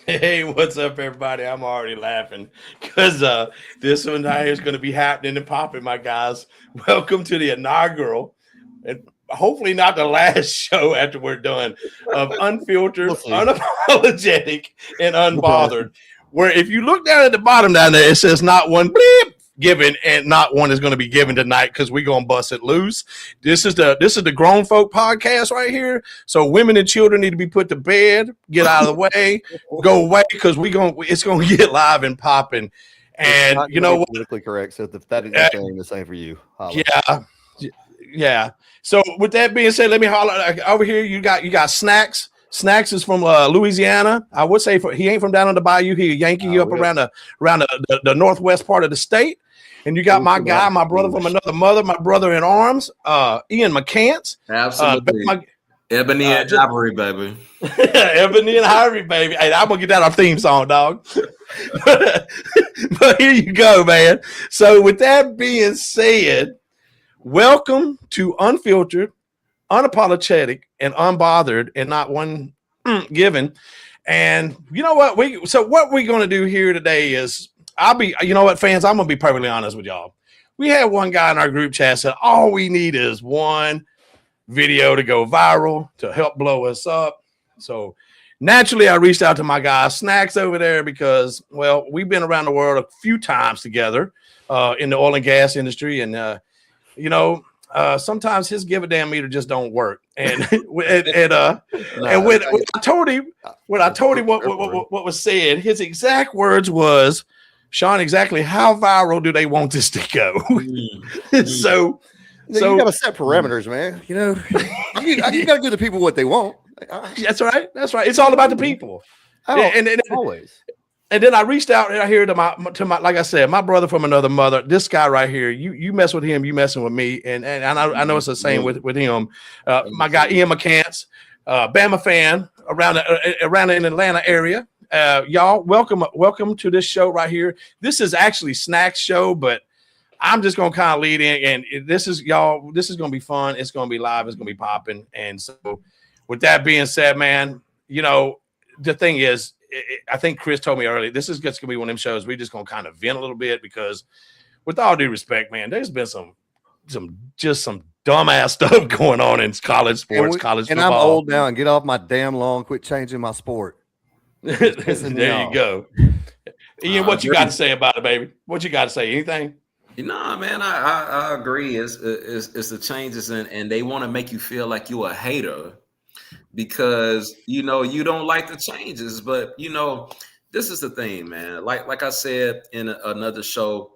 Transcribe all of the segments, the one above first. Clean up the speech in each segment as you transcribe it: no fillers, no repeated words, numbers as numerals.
Hey, what's up, everybody? I'm already laughing because this one right here is going to be happening and popping, my guys. Welcome to the inaugural, and hopefully not the last show after we're done, of Unfiltered, We'll see. Unapologetic, and Unbothered. Where if you look down at the bottom down there, it says not one bleep given, and not one is going to be given tonight because we're going to bust it loose. This is the grown folk podcast right here. So women and children need to be put to bed, get out of the way, go away because it's gonna get live and popping. And you know what? Politically correct. So if that is the same, the same for you. Holla. Yeah. So with that being said, let me holler over here. You got Snacks. Snacks is from Louisiana. I would say he ain't from down on the bayou. He a Yankee up around the northwest part of the state. And you got my guy, my brother from another mother, my brother in arms, Ian McCants. Absolutely. Ebony and Ivory, baby. Ebony and Ivory, baby. Hey, I'm gonna get that our theme song, dog. But here you go, man. So with that being said, welcome to Unfiltered, Unapologetic, and Unbothered, and not one given. And you know what? What we're gonna do here today is you know what, fans, I'm gonna be perfectly honest with y'all. We had one guy in our group chat said all we need is one video to go viral to help blow us up. So naturally, I reached out to my guy Snacks over there because, well, we've been around the world a few times together in the oil and gas industry, and sometimes his give a damn meter just don't work. And when I told him what was said, his exact words was, Sean, exactly how viral do they want this to go? So you got to set parameters, man. You know, you got to give the people what they want. That's right. It's all about the people. Always. And then I reached out here to my, like I said, my brother from another mother. This guy right here, you mess with him, you messing with me, and I know it's the same with him. My guy Ian McCants, Bama fan around in Atlanta area. Y'all, welcome to this show right here. This is actually Snacks show, but I'm just gonna kind of lead in, and this is gonna be fun. It's gonna be live. It's gonna be popping. And so, with that being said, man, you know the thing is, I think Chris told me earlier, this is just gonna be one of them shows we're just gonna kind of vent a little bit because, with all due respect, man, there's been some dumbass stuff going on in college sports, college football. And I'm old now, and get off my damn lawn. Quit changing my sport. There you go, Ian. What you got to say about it, baby? What you got to say? Anything? Man, I agree. It's the changes, and they want to make you feel like you're a hater because you don't like the changes. But this is the thing, man. Like I said in another show,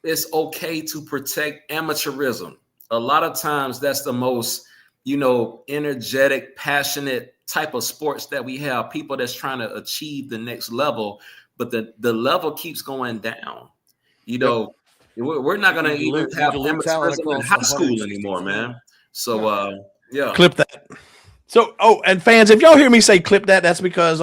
it's okay to protect amateurism. A lot of times, that's the most energetic, passionate type of sports that we have. People that's trying to achieve the next level, but the level keeps going down. We're not going to even have amateurism in high school anymore, man. So, yeah. Clip that. So, and fans, if y'all hear me say clip that, that's because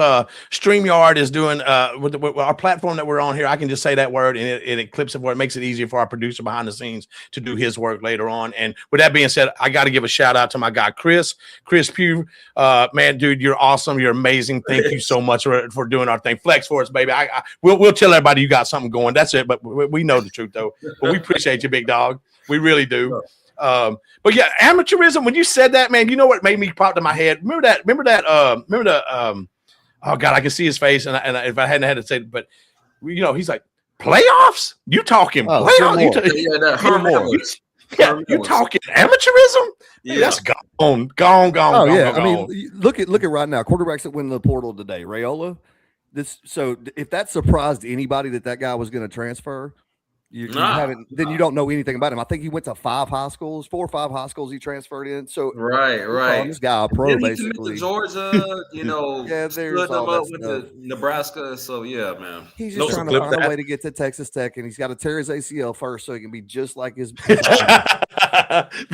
StreamYard is doing with our platform that we're on here. I can just say that word and it clips it where it makes it easier for our producer behind the scenes to do his work later on. And with that being said, I got to give a shout out to my guy Chris Pugh. Man, dude, you're awesome. You're amazing. Thank you so much for doing our thing. Flex for us, baby. We'll tell everybody you got something going. That's it. But we know the truth though. But we appreciate you, big dog. We really do. But yeah, amateurism. When you said that, man, you know what made me pop to my head? Remember that? Oh God, I can see his face, and if I hadn't had to say it, but he's like, playoffs? You talking playoffs? You talking amateurism? Yeah, that's gone. Oh yeah, I mean, look at right now. Quarterbacks that win the portal today, Raiola. So if that surprised anybody that guy was going to transfer. You haven't, then you don't know anything about him. I think he went to 4 or 5 high schools he transferred in. So right. This guy a pro, basically. To Georgia, split him up with Nebraska. So yeah, man. He's just trying to find a way to get to Texas Tech, and he's got to tear his ACL first so he can be just like his. Be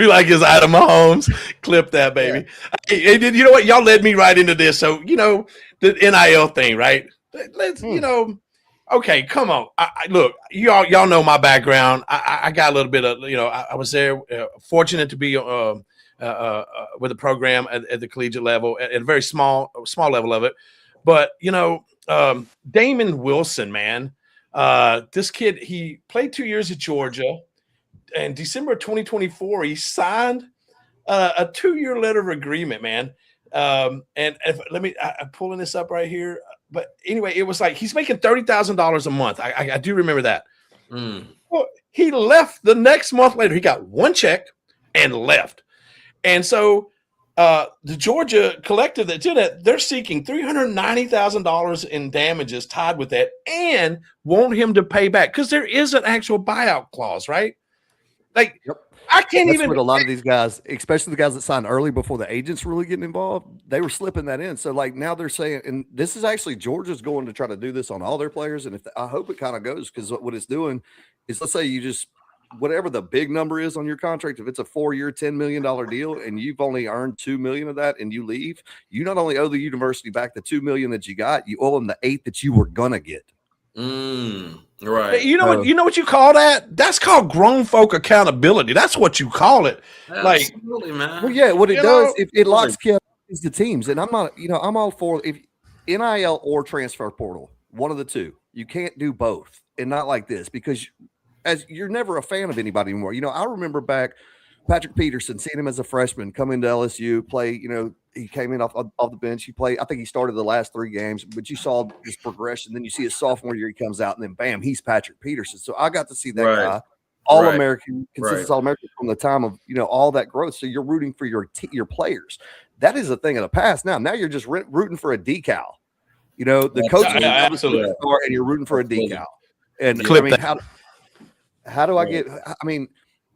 like his Adam Mahomes. Clip that, baby. Yeah. Hey, you know what? Y'all led me right into this. So the NIL thing, right? Let's Okay, come on. Look, y'all know my background. I got a little bit of, I was there, fortunate to be with the program at the collegiate level, at a very small level of it. But Damon Wilson, man. This kid, he played 2 years at Georgia. In December of 2024, he signed a 2-year letter of agreement, man. And I'm pulling this up right here. But anyway, it was like he's making $30,000 a month. I do remember that. Well, he left the next month later. He got one check and left. And so the Georgia collective that did it, they're seeking $390,000 in damages tied with that and want him to pay back because there is an actual buyout clause, right? Like, I can't That's even. what a lot of these guys, especially the guys that signed early before the agents really getting involved, they were slipping that in. So, like, now they're saying, and this is actually Georgia's going to try to do this on all their players. And I hope it kind of goes because what it's doing is, let's say you just, whatever the big number is on your contract, if it's a 4-year, $10 million deal and you've only earned $2 million of that and you leave, you not only owe the university back the $2 million that you got, you owe them the $8 million that you were going to get. Right. You know what you call that? That's called grown folk accountability. That's what you call it. Absolutely, like, man. Well, yeah, what it does, it locks kids the teams. And I'm not, I'm all for if NIL or transfer portal, one of the two. You can't do both. And not like this because as you're never a fan of anybody anymore. I remember back Patrick Peterson, seeing him as a freshman come into LSU, play, he came in off the bench. He played, I think he started the last 3 games, but you saw this progression. Then you see his sophomore year, he comes out and then bam, he's Patrick Peterson. So I got to see that guy, All-American, consistent All-American from the time of, all that growth. So you're rooting for your players. That is a thing of the past. Now you're just rooting for a decal. The coach is absolutely, and you're rooting for a decal. And how do I get? I mean,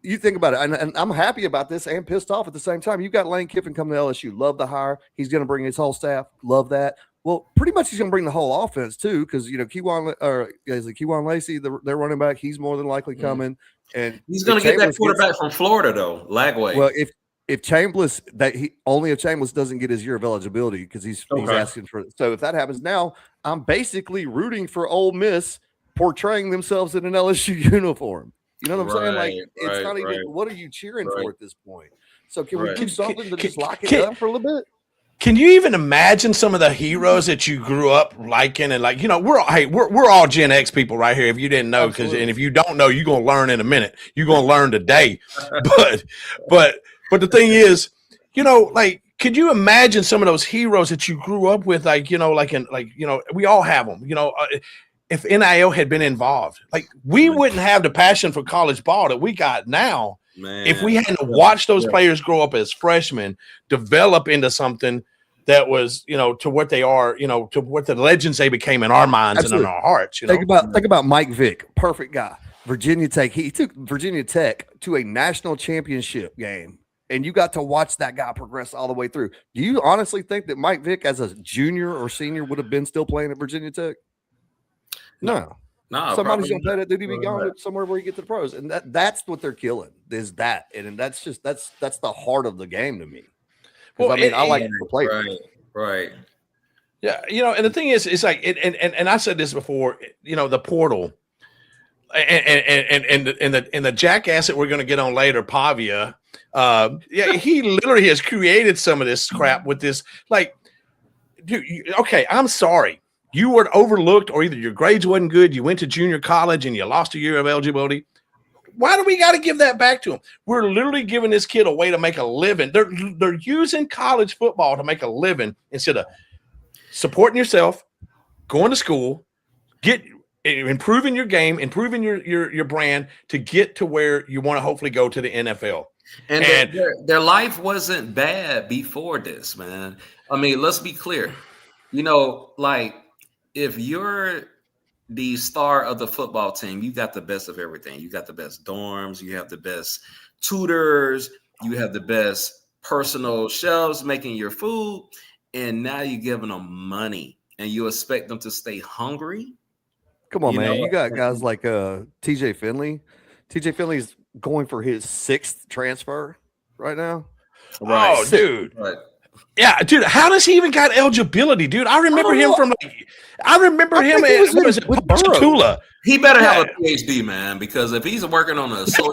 you think about it, and I'm happy about this and pissed off at the same time. You got Lane Kiffin coming to LSU. Love the hire. He's going to bring his whole staff. Love that. Well, pretty much he's going to bring the whole offense too, because Kewan Lacey, their running back, he's more than likely coming, and he's going to get that quarterback from Florida though, Lagway. Well, if Chambliss if Chambliss doesn't get his year of eligibility because he's asking for it. So if that happens now, I'm basically rooting for Ole Miss portraying themselves in an LSU uniform. You know what I'm saying? Like, it's not even what are you cheering for at this point? So can we do something to just lock it up for a little bit? Can you even imagine some of the heroes that you grew up liking and we're all Gen X people right here. If you didn't know, and if you don't know, you're gonna learn in a minute. You're gonna learn today. But the thing is, could you imagine some of those heroes that you grew up with? We all have them. If NIL had been involved, we wouldn't have the passion for college ball that we got now. Man, if we hadn't watched those players grow up as freshmen, develop into something that was, to what they are, to what the legends they became in our minds and in our hearts. Think about Mike Vick, perfect guy. Virginia Tech. He took Virginia Tech to a national championship game, and you got to watch that guy progress all the way through. Do you honestly think that Mike Vick, as a junior or senior, would have been still playing at Virginia Tech? No. Somebody's gonna play that dude. He be going somewhere where you get to the pros, and that's what they're killing. Is that, and that's the heart of the game to me. Well, I like to play. Right. Yeah, and the thing is, it's like, and I said this before. The portal, and the jackass that we're going to get on later, Pavia. He literally has created some of this crap with this. Like, dude, okay, I'm sorry. You were overlooked, or either your grades wasn't good, you went to junior college and you lost a year of eligibility. Why do we got to give that back to him? We're literally giving this kid a way to make a living. They're using college football to make a living instead of supporting yourself, going to school, improving your game, improving your brand to get to where you want to hopefully go to the NFL. And their life wasn't bad before this, man. I mean, let's be clear. If you're the star of the football team, you got the best of everything. You got the best dorms, you have the best tutors, you have the best personal chefs making your food, and now you're giving them money and you expect them to stay hungry. Come on, man. You got guys like TJ Finley. TJ Finley's going for his 6th transfer right now. Right. Oh, dude. Yeah, dude, how does he even got eligibility, dude? I remember him from him at with Burrow. Tula. He better have a PhD, man, because if he's working on a social,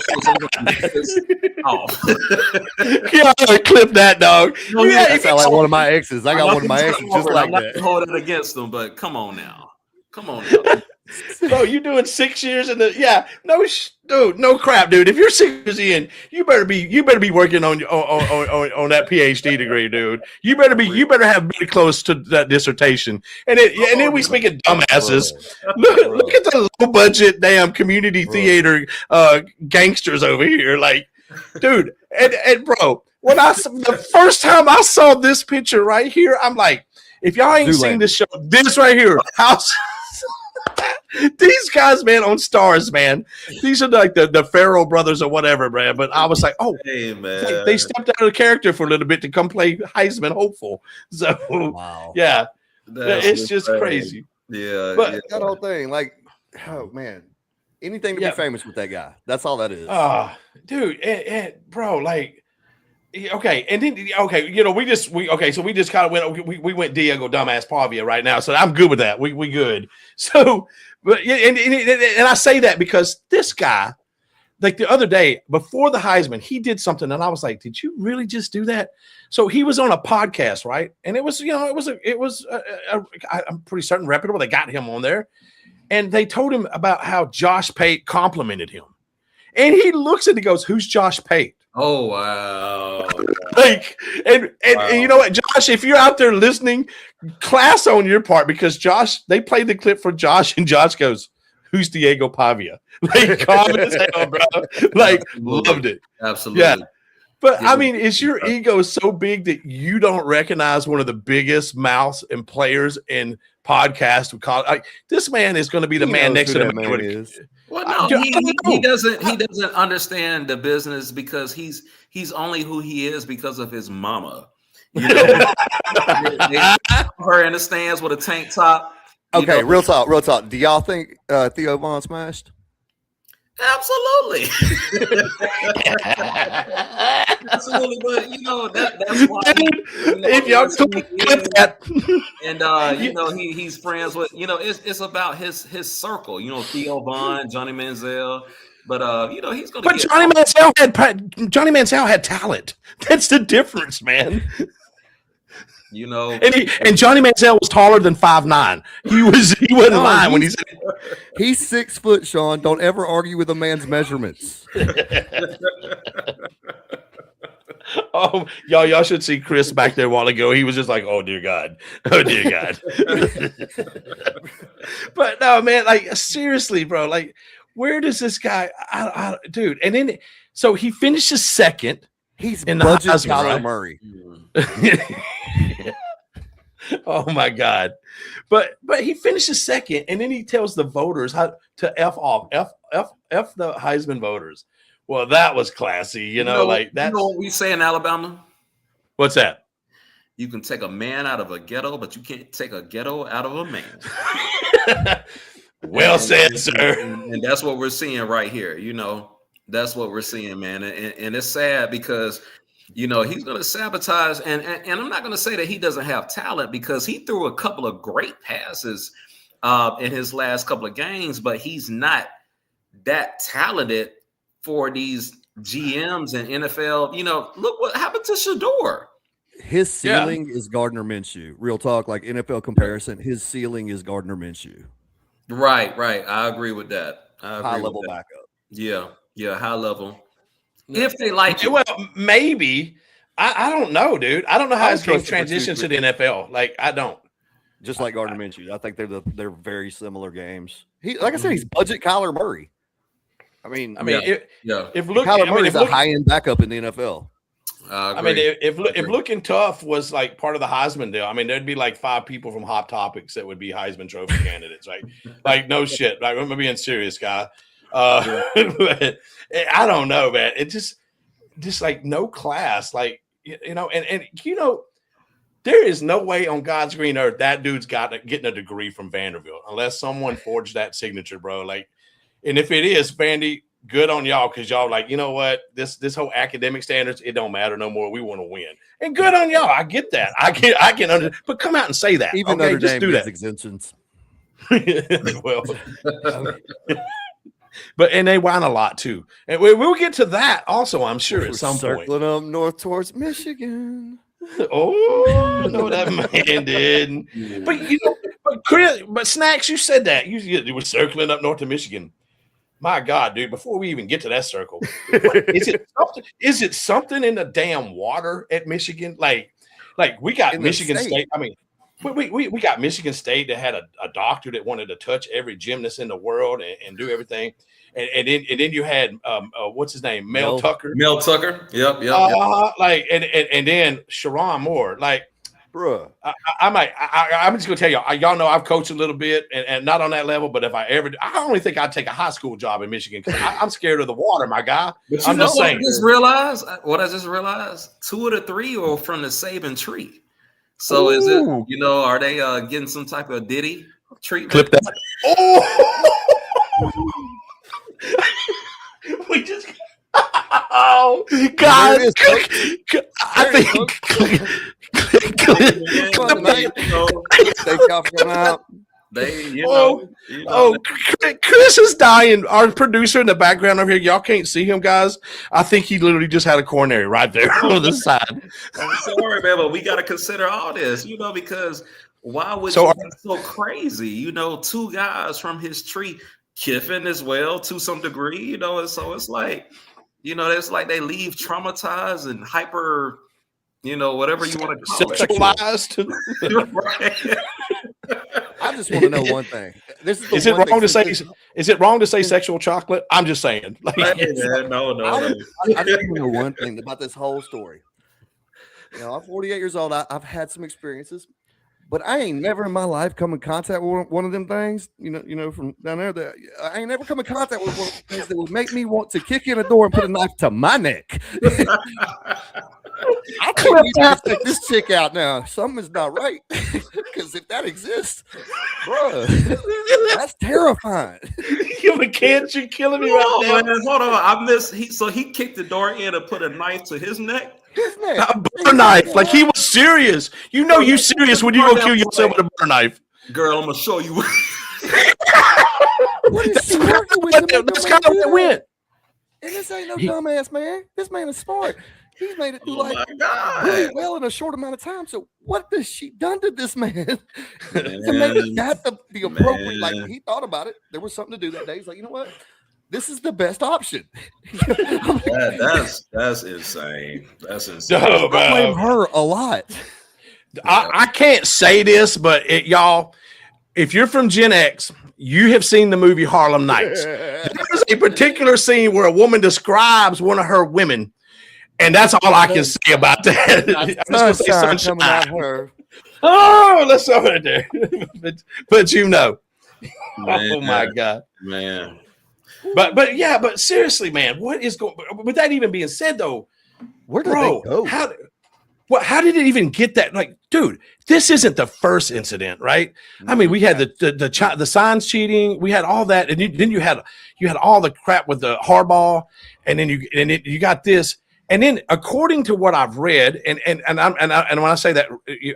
Yeah, clip that, dog. Yeah, that sounds like one of my exes. I got one of my exes just like that. I'm not hold it against them, but come on now. Bro, you doing 6 years in the dude, no crap, dude. If you're 6 years in, you better be working on that PhD degree, dude. You better have pretty close to that dissertation. And then we speak of dumbasses. Look at the low budget damn community theater gangsters over here, like, dude. And bro, the first time I saw this picture right here, I'm like, if y'all ain't seen this show, this right here, house. These guys, man, on Stars, man. These are like the Farrell brothers or whatever, man. But I was like, oh, hey, man. Like they stepped out of the character for a little bit to come play Heisman hopeful. So, yeah, it's just crazy. Yeah, but that whole thing, like, oh man, anything to be famous with that guy. That's all that is. Dude, and bro, like. Okay, and then you know, we just kind of went we went Diego dumbass Pavia right now, so I'm good with that. We good. So, but and I say that because this guy, like the other day before the Heisman, he did something, and I was like, did you really just do that? So he was on a podcast, right? And it was I'm pretty certain reputable. They got him on there, and they told him about how Josh Pate complimented him, and he looks at it and goes, "Who's Josh Pate?" Oh wow! Like and you know what, Josh, if you're out there listening, class on your part, because Josh, they played the clip for Josh, and Josh goes, "Who's Diego Pavia?" Like, calm as hell, bro. Like, loved it. Absolutely. Yeah. But I mean, is your ego so big that you don't recognize one of the biggest mouths and players in podcast? Like, this man is going to be the man next to the man is. Well, no, he doesn't understand the business because he's only who he is because of his mama. You know, her in the stands with a tank top. Okay, real talk. Do y'all think Theo Vaughn smashed? Absolutely. Absolutely, but you know that's why if y'all clip that, and you know he's friends with, you know, it's about his circle, you know, Theo Vaughn, Johnny Manziel, but you know he's gonna. But Johnny Manziel had talent. That's the difference, man. You know, and Johnny Manziel was taller than 5'9". He wasn't lying when he said he's 6 foot, Sean. Don't ever argue with a man's measurements. Oh, y'all should see Chris back there a while ago. He was just like, oh dear God. But no, man, like, seriously, bro, like, where does this guy dude? And then so he finishes second. He's in the Kyler Murray. Oh my God. But he finishes second, and then he tells the voters how to F the Heisman voters. Well, that was classy, you know, like that. You know what we say in Alabama? What's that? You can take a man out of a ghetto, but you can't take a ghetto out of a man. Well said, sir. And that's what we're seeing right here. You know, that's what we're seeing, man. And it's sad because, you know, he's going to sabotage. And I'm not going to say that he doesn't have talent, because he threw a couple of great passes in his last couple of games, but he's not that talented for these GMs and NFL. You know, look what happened to Shador. His ceiling is Gardner Minshew. Real talk, like NFL comparison, his ceiling is Gardner Minshew. Right. I agree with that. High level backup. Yeah, high level. If they like it. Well, maybe. I don't know, dude. I don't know how his game transitions to the NFL. Like, I don't. Just like Gardner Minshew. I think they're very similar games. Like I said, he's budget Kyler Murray. If Kyler Murray's a high-end backup in the NFL. I mean, if looking tough was like part of the Heisman deal, I mean, there'd be like 5 people from Hot Topics that would be Heisman Trophy candidates, right? Like, no shit. Like, I'm being serious, guy. But I don't know, man. It just like no class, like, you know, and you know, there is no way on God's green earth that dude's getting a degree from Vanderbilt unless someone forged that signature, bro. Like, and if it is, Vandy, good on y'all because y'all like, you know what? This whole academic standards, it don't matter no more. We want to win. And good on y'all. I get that. I can understand. But come out and say that. Even okay? Notre Just Dame do gives that. exemptions. Well, but and they whine a lot too. And we'll get to that also, I'm sure, at some point. Circling up north towards Michigan. Oh no, that man did. But you know, but Snacks, you said that you were circling up north to Michigan. My God, dude! Before we even get to that circle, is it something in the damn water at Michigan? Like we got Michigan State. I mean, we got Michigan State that had a doctor that wanted to touch every gymnast in the world and do everything. And then you had what's his name, Mel Tucker. Mel Tucker. Yep. Like and then Sharon Moore. Like, bruh. I'm just gonna tell y'all know I've coached a little bit and not on that level, but if I only think I'd take a high school job in Michigan because I'm scared of the water, my guy. I'm just saying. What I just realized, 2 of the 3 are from the Saban tree. So is it, are they getting some type of Diddy treatment? Clip that. Oh. We just oh God! I think Chris is dying. Our producer in the background over here, y'all can't see him, guys. I think he literally just had a coronary right there on the side. I'm sorry, man, but we got to consider all this, because why would you be so crazy? 2 guys from his tree. Kiffin as well to some degree, and so it's like, it's like they leave traumatized and hyper, whatever you want to call sexualized. Right. I just want to know one thing. Is it wrong to say sexual chocolate? I'm just saying. No. I just want to know one thing about this whole story. I'm 48 years old. I've had some experiences. But I ain't never in my life come in contact with one of them things, from down there. That I ain't never come in contact with one of the things that would make me want to kick in a door and put a knife to my neck. I think we need to check this chick out now. Something's not right. Because if that exists, bro, that's terrifying. You're killing me right now. Man, hold on. So he kicked the door in and put a knife to his neck? A butter knife, like he was serious. You serious when you gonna kill yourself with a butter knife. Girl, I'm gonna show you. That's kind of what it went. And this ain't no dumbass man. This man is smart. He's made it do really well in a short amount of time. So what has she done to this man to make that the appropriate? Like he thought about it. There was something to do that day. He's like, you know what? This is the best option. That's insane. That's insane. I blame her a lot. I can't say this, but y'all, if you're from Gen X, you have seen the movie Harlem Nights. There's a particular scene where a woman describes one of her women, and that's all I can say about that. I'm just gonna say sunshine. Coming out her. Oh, let's go right there. but Man, oh my God, man. But seriously, man, what is going? With that even being said, though, where did they go? How did it even get that? Like, dude, this isn't the first incident, right? I mean, we had the signs cheating, we had all that, and then you had all the crap with the Harbaugh, and then you got this, and then according to what I've read, and when I say that,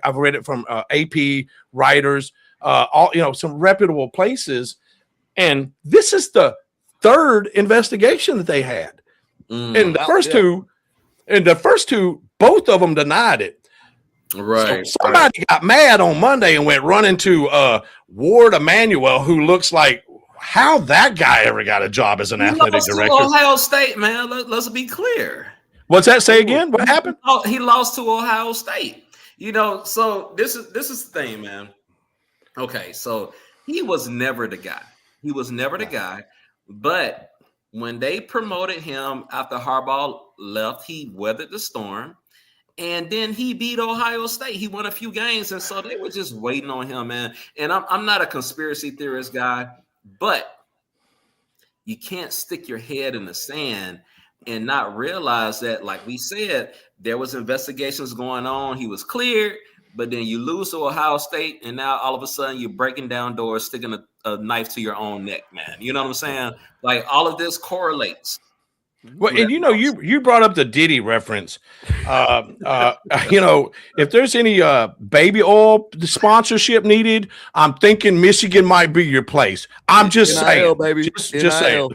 I've read it from AP writers, all some reputable places, and this is the 3rd investigation that they had. And the first two, both of them denied it. Right. So somebody got mad on Monday and went running to Ward Emanuel, who looks like how that guy ever got a job as an athletic director. Ohio State, man. Let's be clear. What's that? Say again? What happened? Oh, he lost to Ohio State. So this is the thing, man. Okay, so he was never the guy. But when they promoted him after Harbaugh left, he weathered the storm. And then he beat Ohio State. He won a few games. And so they were just waiting on him, man. And I'm not a conspiracy theorist guy, but you can't stick your head in the sand and not realize that, like we said, there was investigations going on. He was cleared, but then you lose to Ohio State, and now all of a sudden you're breaking down doors, sticking a knife to your own neck, man. You know what I'm saying? Like all of this correlates. Well, and you brought up the Diddy reference. If there's any baby oil sponsorship needed, I'm thinking Michigan might be your place. I'm just saying, baby. Just saying.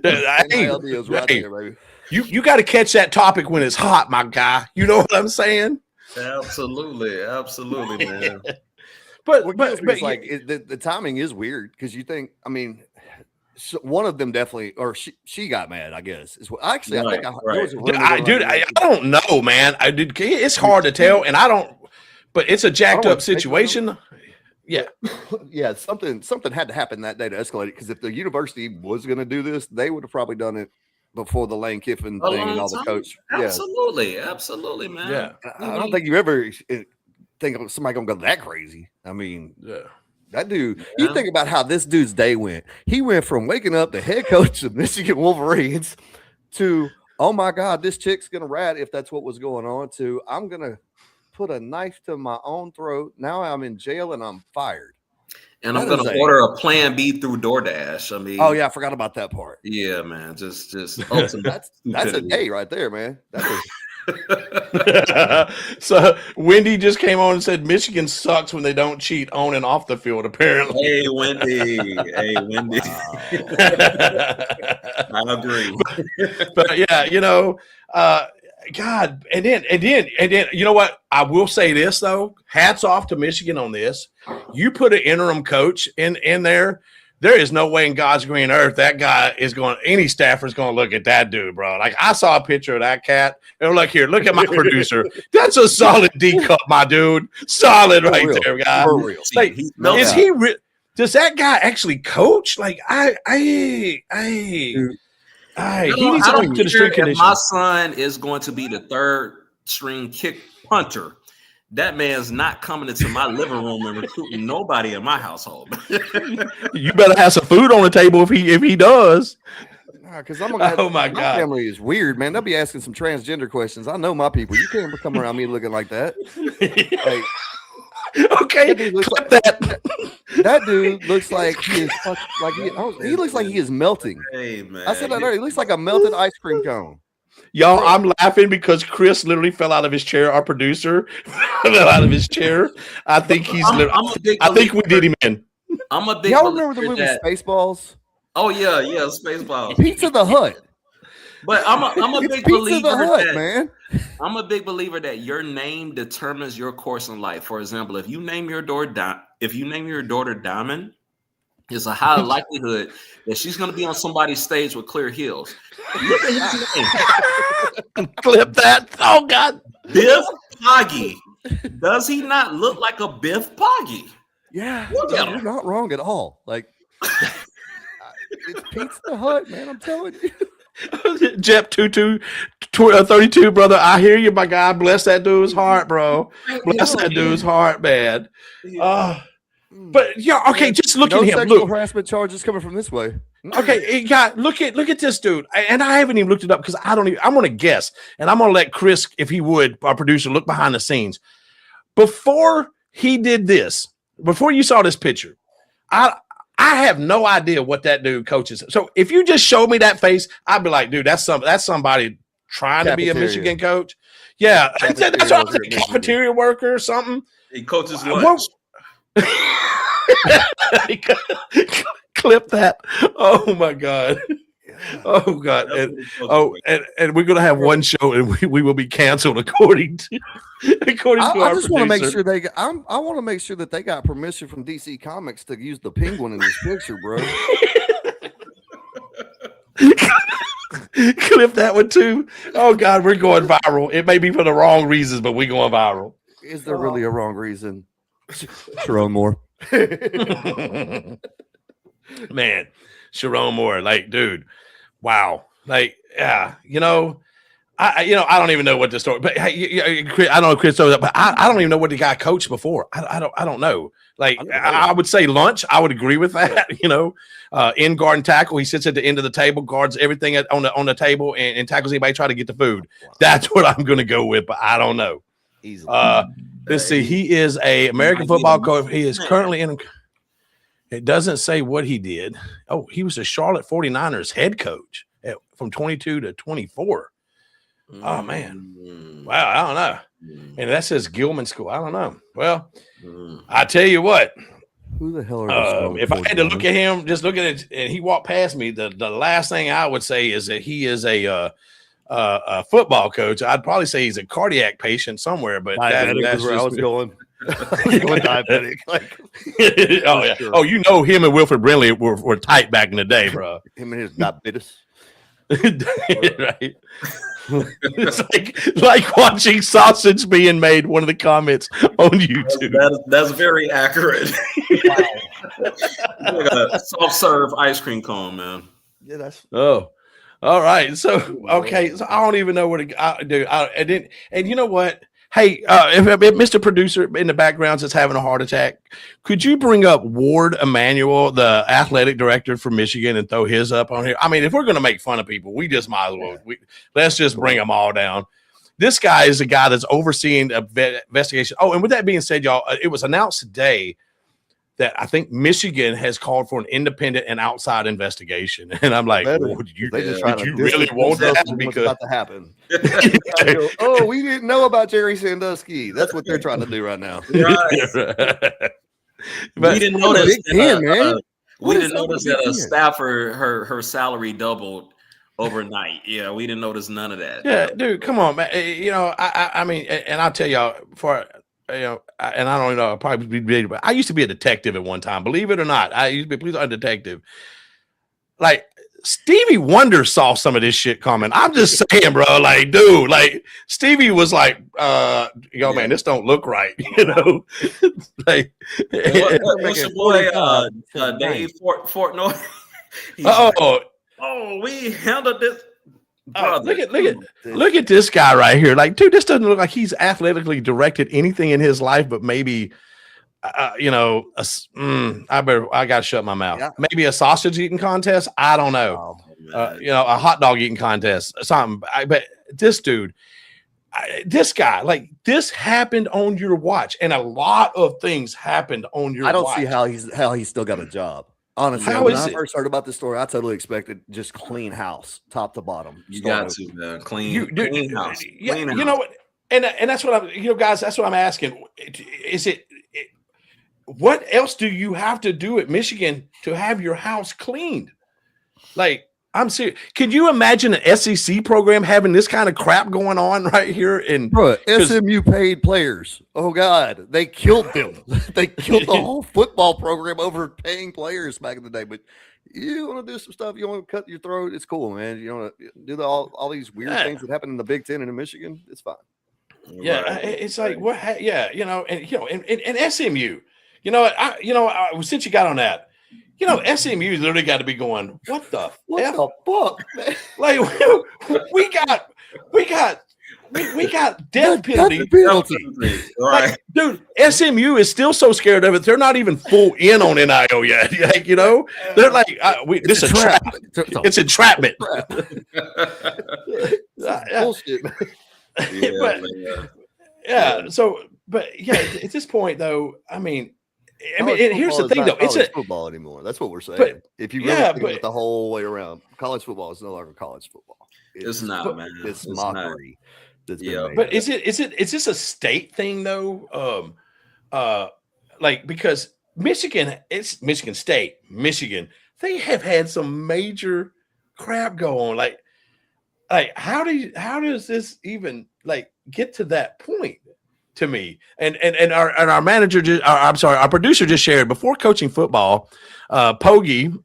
NIL deals right there, baby. You got to catch that topic when it's hot, my guy. You know what I'm saying? Absolutely, man. but like the timing is weird because you think, I mean, so one of them definitely, or she got mad, I guess. I think there was a rumor I don't know, man. It's hard to tell, and I don't. But it's a jacked up situation. Yeah, yeah. Something had to happen that day to escalate it, because if the university was going to do this, they would have probably done it before the Lane Kiffin thing and all the coach. Absolutely, man. Yeah, I don't think you ever think somebody gonna go that crazy. I mean, that dude. You think about how this dude's day went. He went from waking up the head coach of Michigan Wolverines to, oh my God, this chick's gonna rat if that's what was going on, to I'm gonna put a knife to my own throat. Now I'm in jail and I'm fired. And I'm going to order a Plan B through DoorDash. I mean, oh yeah, I forgot about that part. Yeah, man, just ultimate. that's a day right there, man. So Wendy just came on and said Michigan sucks when they don't cheat on and off the field. Apparently, hey Wendy. Wow. I agree. But yeah, God, and then, you know what? I will say this though. Hats off to Michigan on this. You put an interim coach in there. There is no way in God's green earth that guy is going. Any staffer is going to look at that dude, bro. Like I saw a picture of that cat, and look here, look at my producer. That's a solid D cup, my dude. Solid right there, guy. For real. Like, is he? Does that guy actually coach? Like I he needs to come to the street condition. My son is going to be the third string kick punter. That man's not coming into my living room and recruiting nobody in my household. You better have some food on the table if he does. Because oh my God, my family is weird, man. They'll be asking some transgender questions. I know my people. You can't come around me looking like that. Like, okay, clip that dude looks like he is he looks like he is melting. Hey man, I said that earlier. He looks like a melted ice cream cone. Y'all, I'm laughing because Chris literally fell out of his chair. Our producer fell out of his chair. I think I think we did him in. I'm a big. Y'all remember the movie Spaceballs? Oh yeah, Spaceballs. Pizza the Hut. But I'm a big believer that, man. I'm a big believer that your name determines your course in life. For example, if you name your daughter Diamond, there's a high likelihood that she's going to be on somebody's stage with clear heels. Look at his name. Clip that. Oh God, Biff Poggy. Does he not look like a Biff Poggy? Yeah, you're not wrong at all. Like it's Pizza Hut, man. I'm telling you. Jep 32, brother. I hear you, my guy. Bless that dude's heart, bro. Bless that dude's heart, man. But yeah, okay. Just look at him. Sexual harassment charges coming from this way. Okay, look at this dude. And I haven't even looked it up because I'm going to guess, and I'm going to let Chris, if he would, our producer, look behind the scenes. Before he did this, before you saw this picture, I have no idea what that dude coaches. So if you just showed me that face, I'd be like, dude, that's somebody trying to be a Michigan coach. Yeah, that's what I'm saying. Cafeteria worker or something. He coaches lunch. Clip that. Oh my God. Oh God. And we're gonna have one show and we will be canceled according to I just want to make sure I want to make sure that they got permission from DC Comics to use the penguin in this picture, bro. Clip that one too. Oh God, we're going viral. It may be for the wrong reasons, but we're going viral. Is there really a wrong reason? Sharon Moore. Man, Sharon Moore, like, dude, wow. Like, yeah, I don't even know what the story, but I don't know Chris, but I don't even know what the guy coached before. I don't know. Like, I would say lunch. I would agree with that. In guard and tackle, he sits at the end of the table, guards everything on the table, and tackles anybody trying to get the food. That's what I'm going to go with, but I don't know. Easily. Let's see. He is a American football coach. He is currently in. It doesn't say what he did. Oh, he was a Charlotte 49ers head coach from 22 to 24. Oh, man. Wow. I don't know. And that says Gilman School. I don't know. Well, I tell you what. Who the hell are if I had to look at him, just look at it, and he walked past me, the last thing I would say is that he is a football coach. I'd probably say he's a cardiac patient somewhere, but that's where I was going. Diabetic. Oh yeah. Sure. Oh, you know him and Wilford Brimley were tight back in the day, bro. Him and his diabetes. Right. It's like watching sausage being made. One of the comments on YouTube. That's very accurate. Wow. Like a soft serve ice cream cone, man. Yeah, that's. Oh, all right. So okay. So I don't even know what to do. I didn't. And you know what? Hey, if Mr. Producer in the background is having a heart attack, could you bring up Ward Emanuel, the athletic director for Michigan, and throw his up on here? I mean, if we're going to make fun of people, we just might as well. Let's just bring them all down. This guy is a guy that's overseeing an investigation. Oh, and with that being said, y'all, it was announced today that I think Michigan has called for an independent and outside investigation. And I'm like, did you really want that? Because about to happen. Oh, we didn't know about Jerry Sandusky. That's what they're trying to do right now. Right. But we didn't notice. We didn't notice that a staffer, her salary doubled overnight. Yeah, we didn't notice none of that. Yeah, dude, come on, man. You know, I mean, and I'll tell y'all and I don't know, I'll probably be, but I used to be a detective at one time. Believe it or not, I used to be a police detective. Like Stevie Wonder saw some of this shit coming. I'm just saying, bro. Like, dude, like Stevie was like, man, this don't look right. You know, like what's your boy Dave Fortnoy? We handled this. Look at this guy right here. Like, dude, this doesn't look like he's athletically directed anything in his life, but maybe, I gotta shut my mouth. Yeah. Maybe a sausage eating contest. I don't know. A hot dog eating contest, something. But this dude, this guy, like this happened on your watch, and a lot of things happened on your. I don't watch. see how he's still got a job. Honestly, when I first heard about this story, I totally expected just clean house, top to bottom. You got to, man. Clean house. Yeah, you know what? And that's what I'm, guys, that's what I'm asking. Is it what else do you have to do at Michigan to have your house cleaned? Like, I'm serious. Could you imagine an SEC program having this kind of crap going on right here? Bro, SMU paid players. Oh God, they killed them. They killed the whole football program over paying players back in the day. But you want to do some stuff, you want to cut your throat, it's cool, man. You want to do all these weird things that happen in the Big Ten and in Michigan, it's fine. Yeah, right. It's like what? Yeah, and SMU. Since you got on that. SMU's literally got to be going, what the fuck, man? Like we got death penalty. Like, dude, SMU is still so scared of it. They're not even full in on NIL yet. Like, they're like, this is a trap. It's entrapment. Bullshit. But at this point though, I mean, here's the thing, though. It's football anymore. That's what we're saying. But, if you really think it the whole way around, college football is no longer college football. It's not, man. It's mockery. But is this a state thing though? Because Michigan, it's Michigan State, Michigan. They have had some major crap go on. Like how does this even get to that point? To me, and our manager, our producer just shared before coaching football. Pogie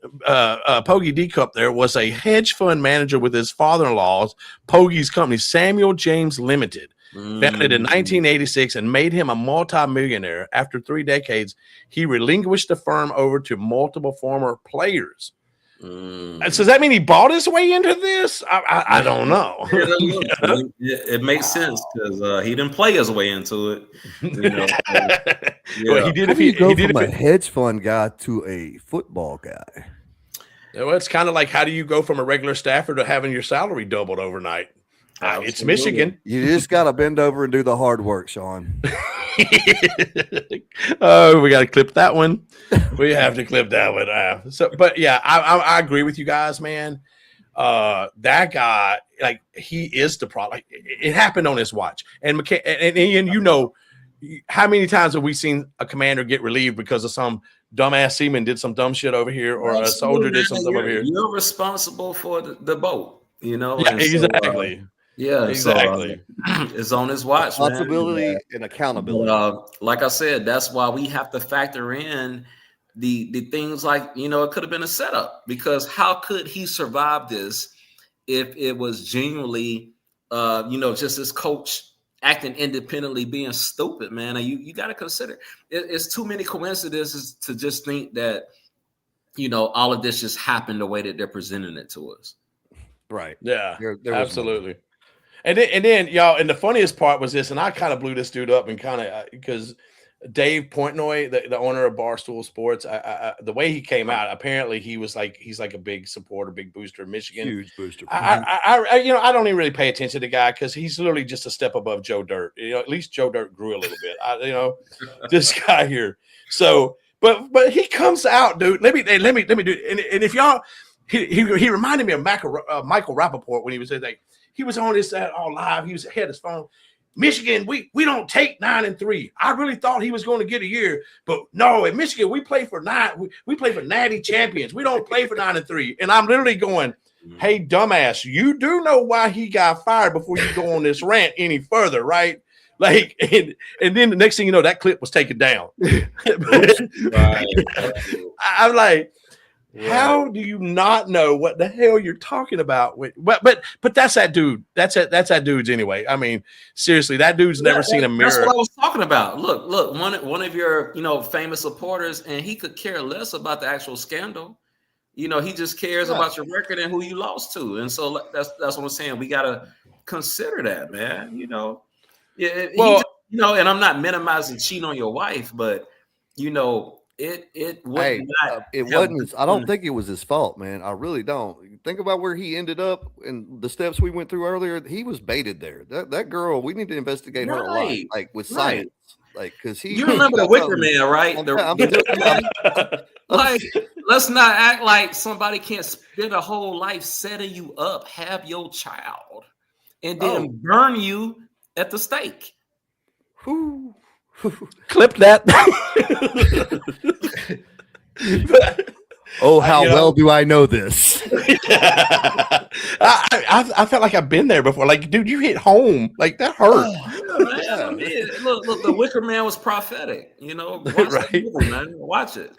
D Cup there was a hedge fund manager with his father-in-law's Pogie's company, Samuel James Limited, founded in 1986, and made him a multi-millionaire. After 3 decades, he relinquished the firm over to multiple former players. And so does that mean he bought his way into this? I don't know. It makes sense because he didn't play his way into it. Well, he did. If he go from a hedge fund guy to a football guy. Well, it's kind of like how do you go from a regular staffer to having your salary doubled overnight? It's Michigan. You just got to bend over and do the hard work, Sean. Oh, we got to clip that one. We have to clip that one. But yeah, I agree with you guys, man. That guy, like, he is the problem. Like, it happened on his watch, and you know, how many times have we seen a commander get relieved because of some dumbass seaman did some dumb shit over here, or a soldier did some stuff over here? You're responsible for the boat, you know. Yeah, and exactly. So, yeah, exactly. So, it's on his watch, responsibility and accountability. Like I said, that's why we have to factor in the things like, you know, it could have been a setup, because how could he survive this if it was genuinely, you know, just his coach acting independently, being stupid, man. And you got to consider it's too many coincidences to just think that, you know, all of this just happened the way that they're presenting it to us. Right. Yeah, there absolutely. And then y'all, and the funniest part was this, and I kind of blew this dude up and kind of because Dave Portnoy, the owner of Barstool Sports, the way he came out, apparently he's like a big supporter, big booster of Michigan, huge booster. I you know, I don't even really pay attention to the guy because he's literally just a step above Joe Dirt. You know, at least Joe Dirt grew a little bit. You know, this guy here. So, but he comes out, dude. Let me do it. And if y'all, he reminded me of Michael Rappaport when he was like. He was on this all live. He had his phone. Michigan, we don't take 9-3. I really thought he was going to get a year, but no. At Michigan, we play for we play for natty champions. We don't play for 9-3. And I'm literally going, hey, dumbass, you do know why he got fired before you go on this rant any further, right? Like, and then the next thing you know, that clip was taken down. Right. I'm like. Yeah. How do you not know what the hell you're talking about? But that's that dude. That's that dude's anyway. I mean, seriously, that dude's never seen a mirror. That's what I was talking about. Look, one of your, you know, famous supporters, and he could care less about the actual scandal. You know, he just cares about your record and who you lost to. And so that's what I'm saying. We gotta consider that, man. You know, well, you know, and I'm not minimizing cheating on your wife, but you know. It wasn't. I don't think it was his fault, man. I really don't. Think about where he ended up and the steps we went through earlier. He was baited there. That girl, we need to investigate her life, like with science, like because he. You remember the Wicker Man, right? Like, let's not act like somebody can't spend a whole life setting you up, have your child, and then burn you at the stake. Who? Clip that. Oh, how well do I know this? I felt like I've been there before. Like, dude, you hit home. Like, that hurt. Man. Look, the Wicker Man was prophetic. You know, watch right? Movie, man. Watch it.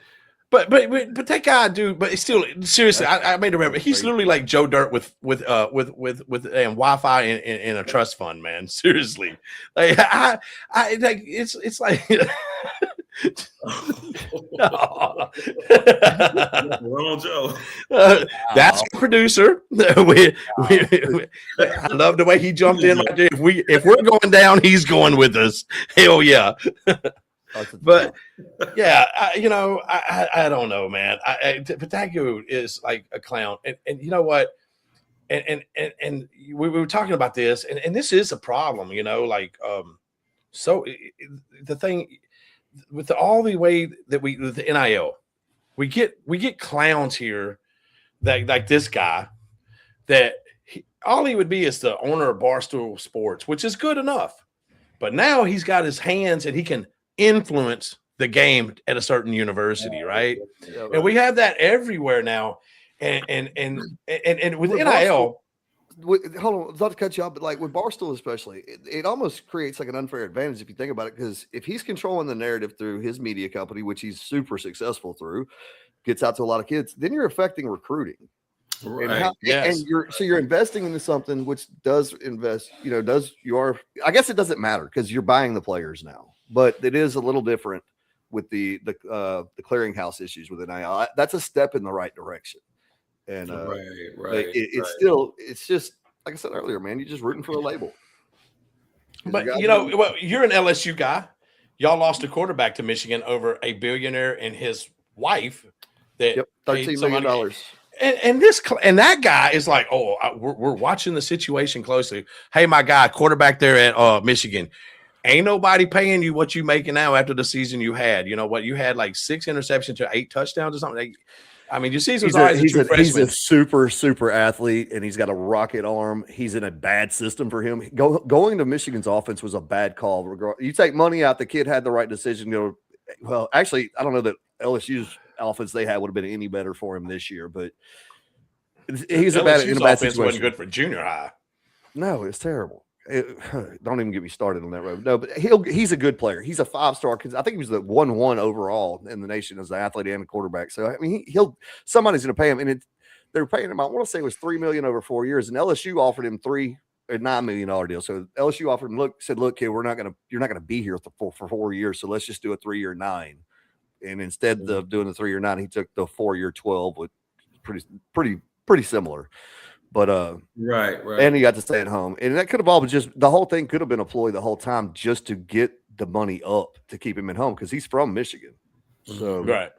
But that guy, dude. But still, seriously, I made a remember. He's literally like Joe Dirt with Wi-Fi in a trust fund, man. Seriously, like I like it's like. Wrong Joe. That's the producer. I love the way he jumped in. Like, if we're going down, he's going with us. Hell yeah. But yeah, I don't know, man. But that dude is like a clown, and you know what? And we were talking about this, and this is a problem, you know. Like, so the thing with all the way that with the NIL, we get clowns here that like this guy that all he would be is the owner of Barstool Sports, which is good enough, but now he's got his hands and he can influence the game at a certain university, right? Yeah, right. And we have that everywhere now. And with NIL, hold on, not to cut you off, but like with Barstool especially, it almost creates like an unfair advantage if you think about it, because if he's controlling the narrative through his media company, which he's super successful through, gets out to a lot of kids, then you're affecting recruiting. Right. And you're investing into something which does invest, I guess it doesn't matter because you're buying the players now. But it is a little different with the clearinghouse issues with NIL. That's a step in the right direction, and it's just like I said earlier, man. You're just rooting for a label. But you're an LSU guy. Y'all lost a quarterback to Michigan over a billionaire and his wife. That $13 million. And that guy is like, we're watching the situation closely. Hey, my guy, quarterback there at Michigan. Ain't nobody paying you what you making now after the season you had. You know what? You had like 6 interceptions to 8 touchdowns or something. I mean, your season was always a true freshman. He's a super athlete, and he's got a rocket arm. He's in a bad system for him. Going to Michigan's offense was a bad call. You take money out, the kid had the right decision. Well, actually, I don't know that LSU's offense they had would have been any better for him this year, but he's in a bad situation. Wasn't good for junior high. No, it's terrible. Don't even get me started on that road. No, but he's a good player. He's a 5-star because I think he was the 1-1 overall in the nation as an athlete and a quarterback. So I mean, somebody's going to pay him, and they're paying him. I want to say it was $3 million over 4 years, and LSU offered him a $9 million deal. So LSU offered him, said, look, kid, you're not going to be here for 4 years, so let's just do a 3-year $9. And instead of doing the 3-year $9, he took the 4-year $12, with pretty similar. But right. And he got to stay at home. And that could have all been the whole thing could have been a ploy the whole time just to get the money up to keep him at home because he's from Michigan. So right.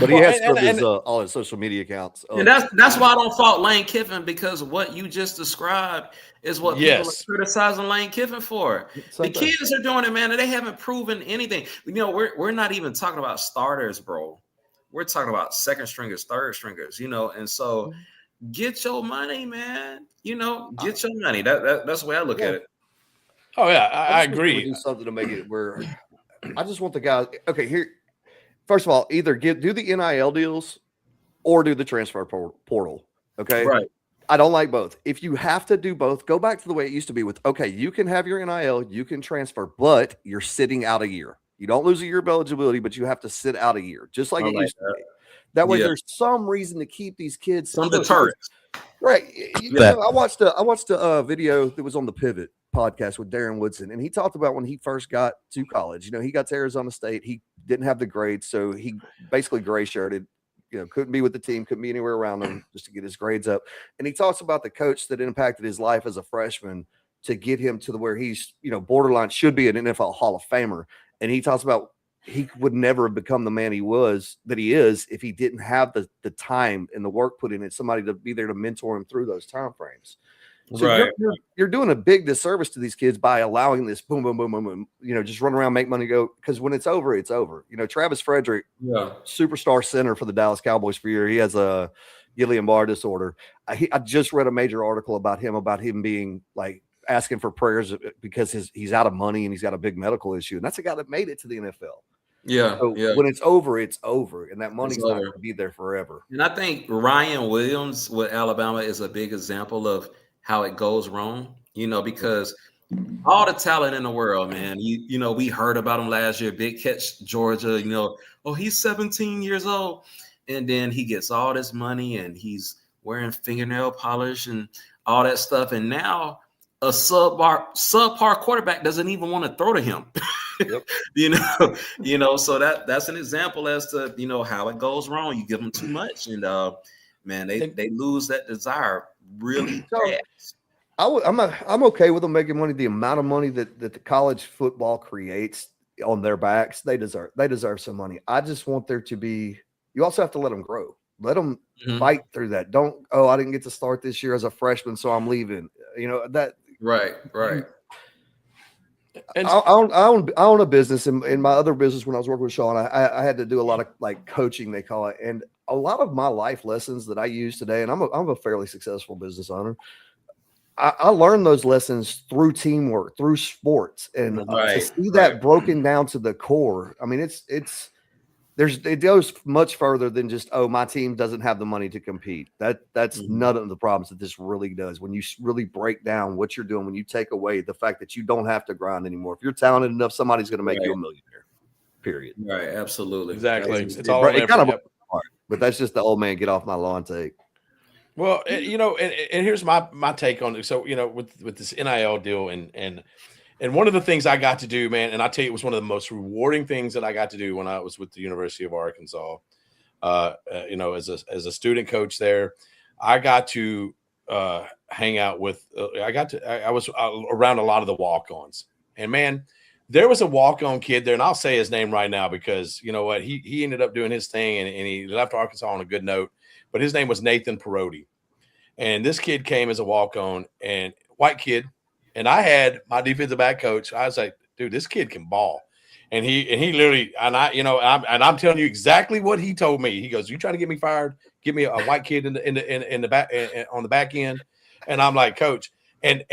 But he has all his social media accounts. And that's why I don't fault Lane Kiffin, because what you just described is what people are criticizing Lane Kiffin for. The kids are doing it, man, and they haven't proven anything. We're not even talking about starters, bro. We're talking about second stringers, third stringers, and so get your money, man. Get your money. That's the way I look at it. Oh yeah, I agree. Do something to make it where I just want the guys. Okay, here. First of all, either do the NIL deals or do the transfer portal. Okay, right. I don't like both. If you have to do both, go back to the way it used to be with. Okay, you can have your NIL, you can transfer, but you're sitting out a year. You don't lose a year of eligibility, but you have to sit out a year, just like it used to be. That way, there's some reason to keep these kids. Some deterrents. Right. I watched a video that was on the Pivot podcast with Darren Woodson, and he talked about when he first got to college. He got to Arizona State. He didn't have the grades, so he basically gray shirted. Couldn't be with the team, couldn't be anywhere around them just to get his grades up. And he talks about the coach that impacted his life as a freshman to get him to where he's, borderline should be an NFL Hall of Famer. And he talks about he would never have become the man he is if he didn't have the time and the work put in it, somebody to be there to mentor him through those time frames. So right. You're doing a big disservice to these kids by allowing this boom, boom, boom, boom, boom, just run around, make money, go. Because when it's over, it's over. Travis Frederick, superstar center for the Dallas Cowboys for a year. He has a Guillain-Barré disorder. I just read a major article about him being like asking for prayers because he's out of money and he's got a big medical issue. And that's a guy that made it to the NFL. Yeah. So when it's over, and that money's not going to be there forever. And I think Ryan Williams with Alabama is a big example of how it goes wrong, because all the talent in the world, man, we heard about him last year, big catch, Georgia, he's 17 years old. And then he gets all this money and he's wearing fingernail polish and all that stuff. And now a subpar quarterback doesn't even want to throw to him. Yep. So that's an example as to, how it goes wrong. You give them too much and, man, they lose that desire really fast. I'm okay with them making money. The amount of money that the college football creates on their backs, they deserve some money. I just want there to be. You also have to let them grow. Let them fight through that. Don't. Oh, I didn't get to start this year as a freshman, so I'm leaving. That. Right. And I own a business. In my other business, when I was working with Sean, I had to do a lot of like coaching, they call it, and a lot of my life lessons that I use today, and I'm a fairly successful business owner. I learned those lessons through teamwork, through sports, and to see that broken down to the core. I mean, it goes much further than just, my team doesn't have the money to compete. That's none of the problems that this really does. When you really break down what you're doing, when you take away the fact that you don't have to grind anymore. If you're talented enough, somebody's going to make you a millionaire. Period. Right. Absolutely. Exactly. It's all kind of. But that's just the old man get off my lawn take. Well, and here's my take on it. So, with this NIL deal and one of the things I got to do, man, and I tell you, it was one of the most rewarding things that I got to do when I was with the University of Arkansas. As a student coach there, I got to hang out with. I was around a lot of the walk-ons, and man, there was a walk-on kid there, and I'll say his name right now because you know what, he ended up doing his thing and he left Arkansas on a good note. But his name was Nathan Perotti, and this kid came as a walk-on and white kid. And I had my defensive back coach. I was like, dude, this kid can ball. And he literally, I'm telling you exactly what he told me. He goes, "You trying to get me fired? Give me a white kid in the back on the back end." And I'm like, "Coach," and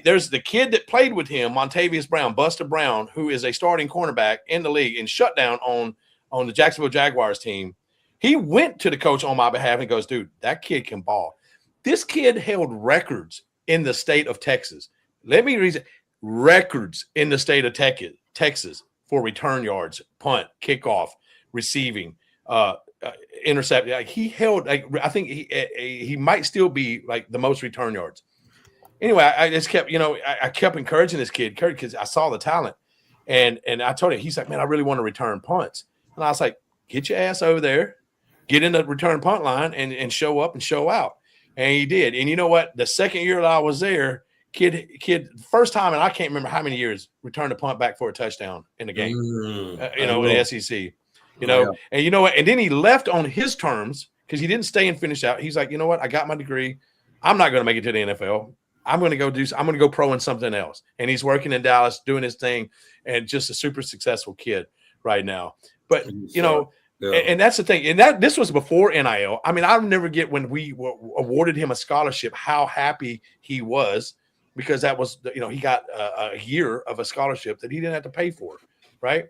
there's the kid that played with him, Montavious Brown, Buster Brown, who is a starting cornerback in the league and shut down on the Jacksonville Jaguars team. He went to the coach on my behalf and goes, "Dude, that kid can ball." This kid held records in the state of Texas. Let me read it. Records in the state of Texas for return yards, punt, kickoff, receiving, intercept. Like he held, I think he might still be like the most return yards. Anyway, I just kept, I kept encouraging this kid, Kurt, because I saw the talent. And I told him, he's like, "Man, I really want to return punts." And I was like, "Get your ass over there, get in the return punt line and show up and show out." And he did. And you know what? The second year that I was there, kid, first time, and I can't remember how many years, returned a punt back for a touchdown in the game, in the SEC, and you know what? And then he left on his terms because he didn't stay and finish out. He's like, "You know what? I got my degree. I'm not going to make it to the NFL. I'm going to go pro in something else." And he's working in Dallas, doing his thing, and just a super successful kid right now. But, and that's the thing. And this was before NIL. I mean, I'll never get when we awarded him a scholarship, how happy he was, because that was, he got a year of a scholarship that he didn't have to pay for. Right.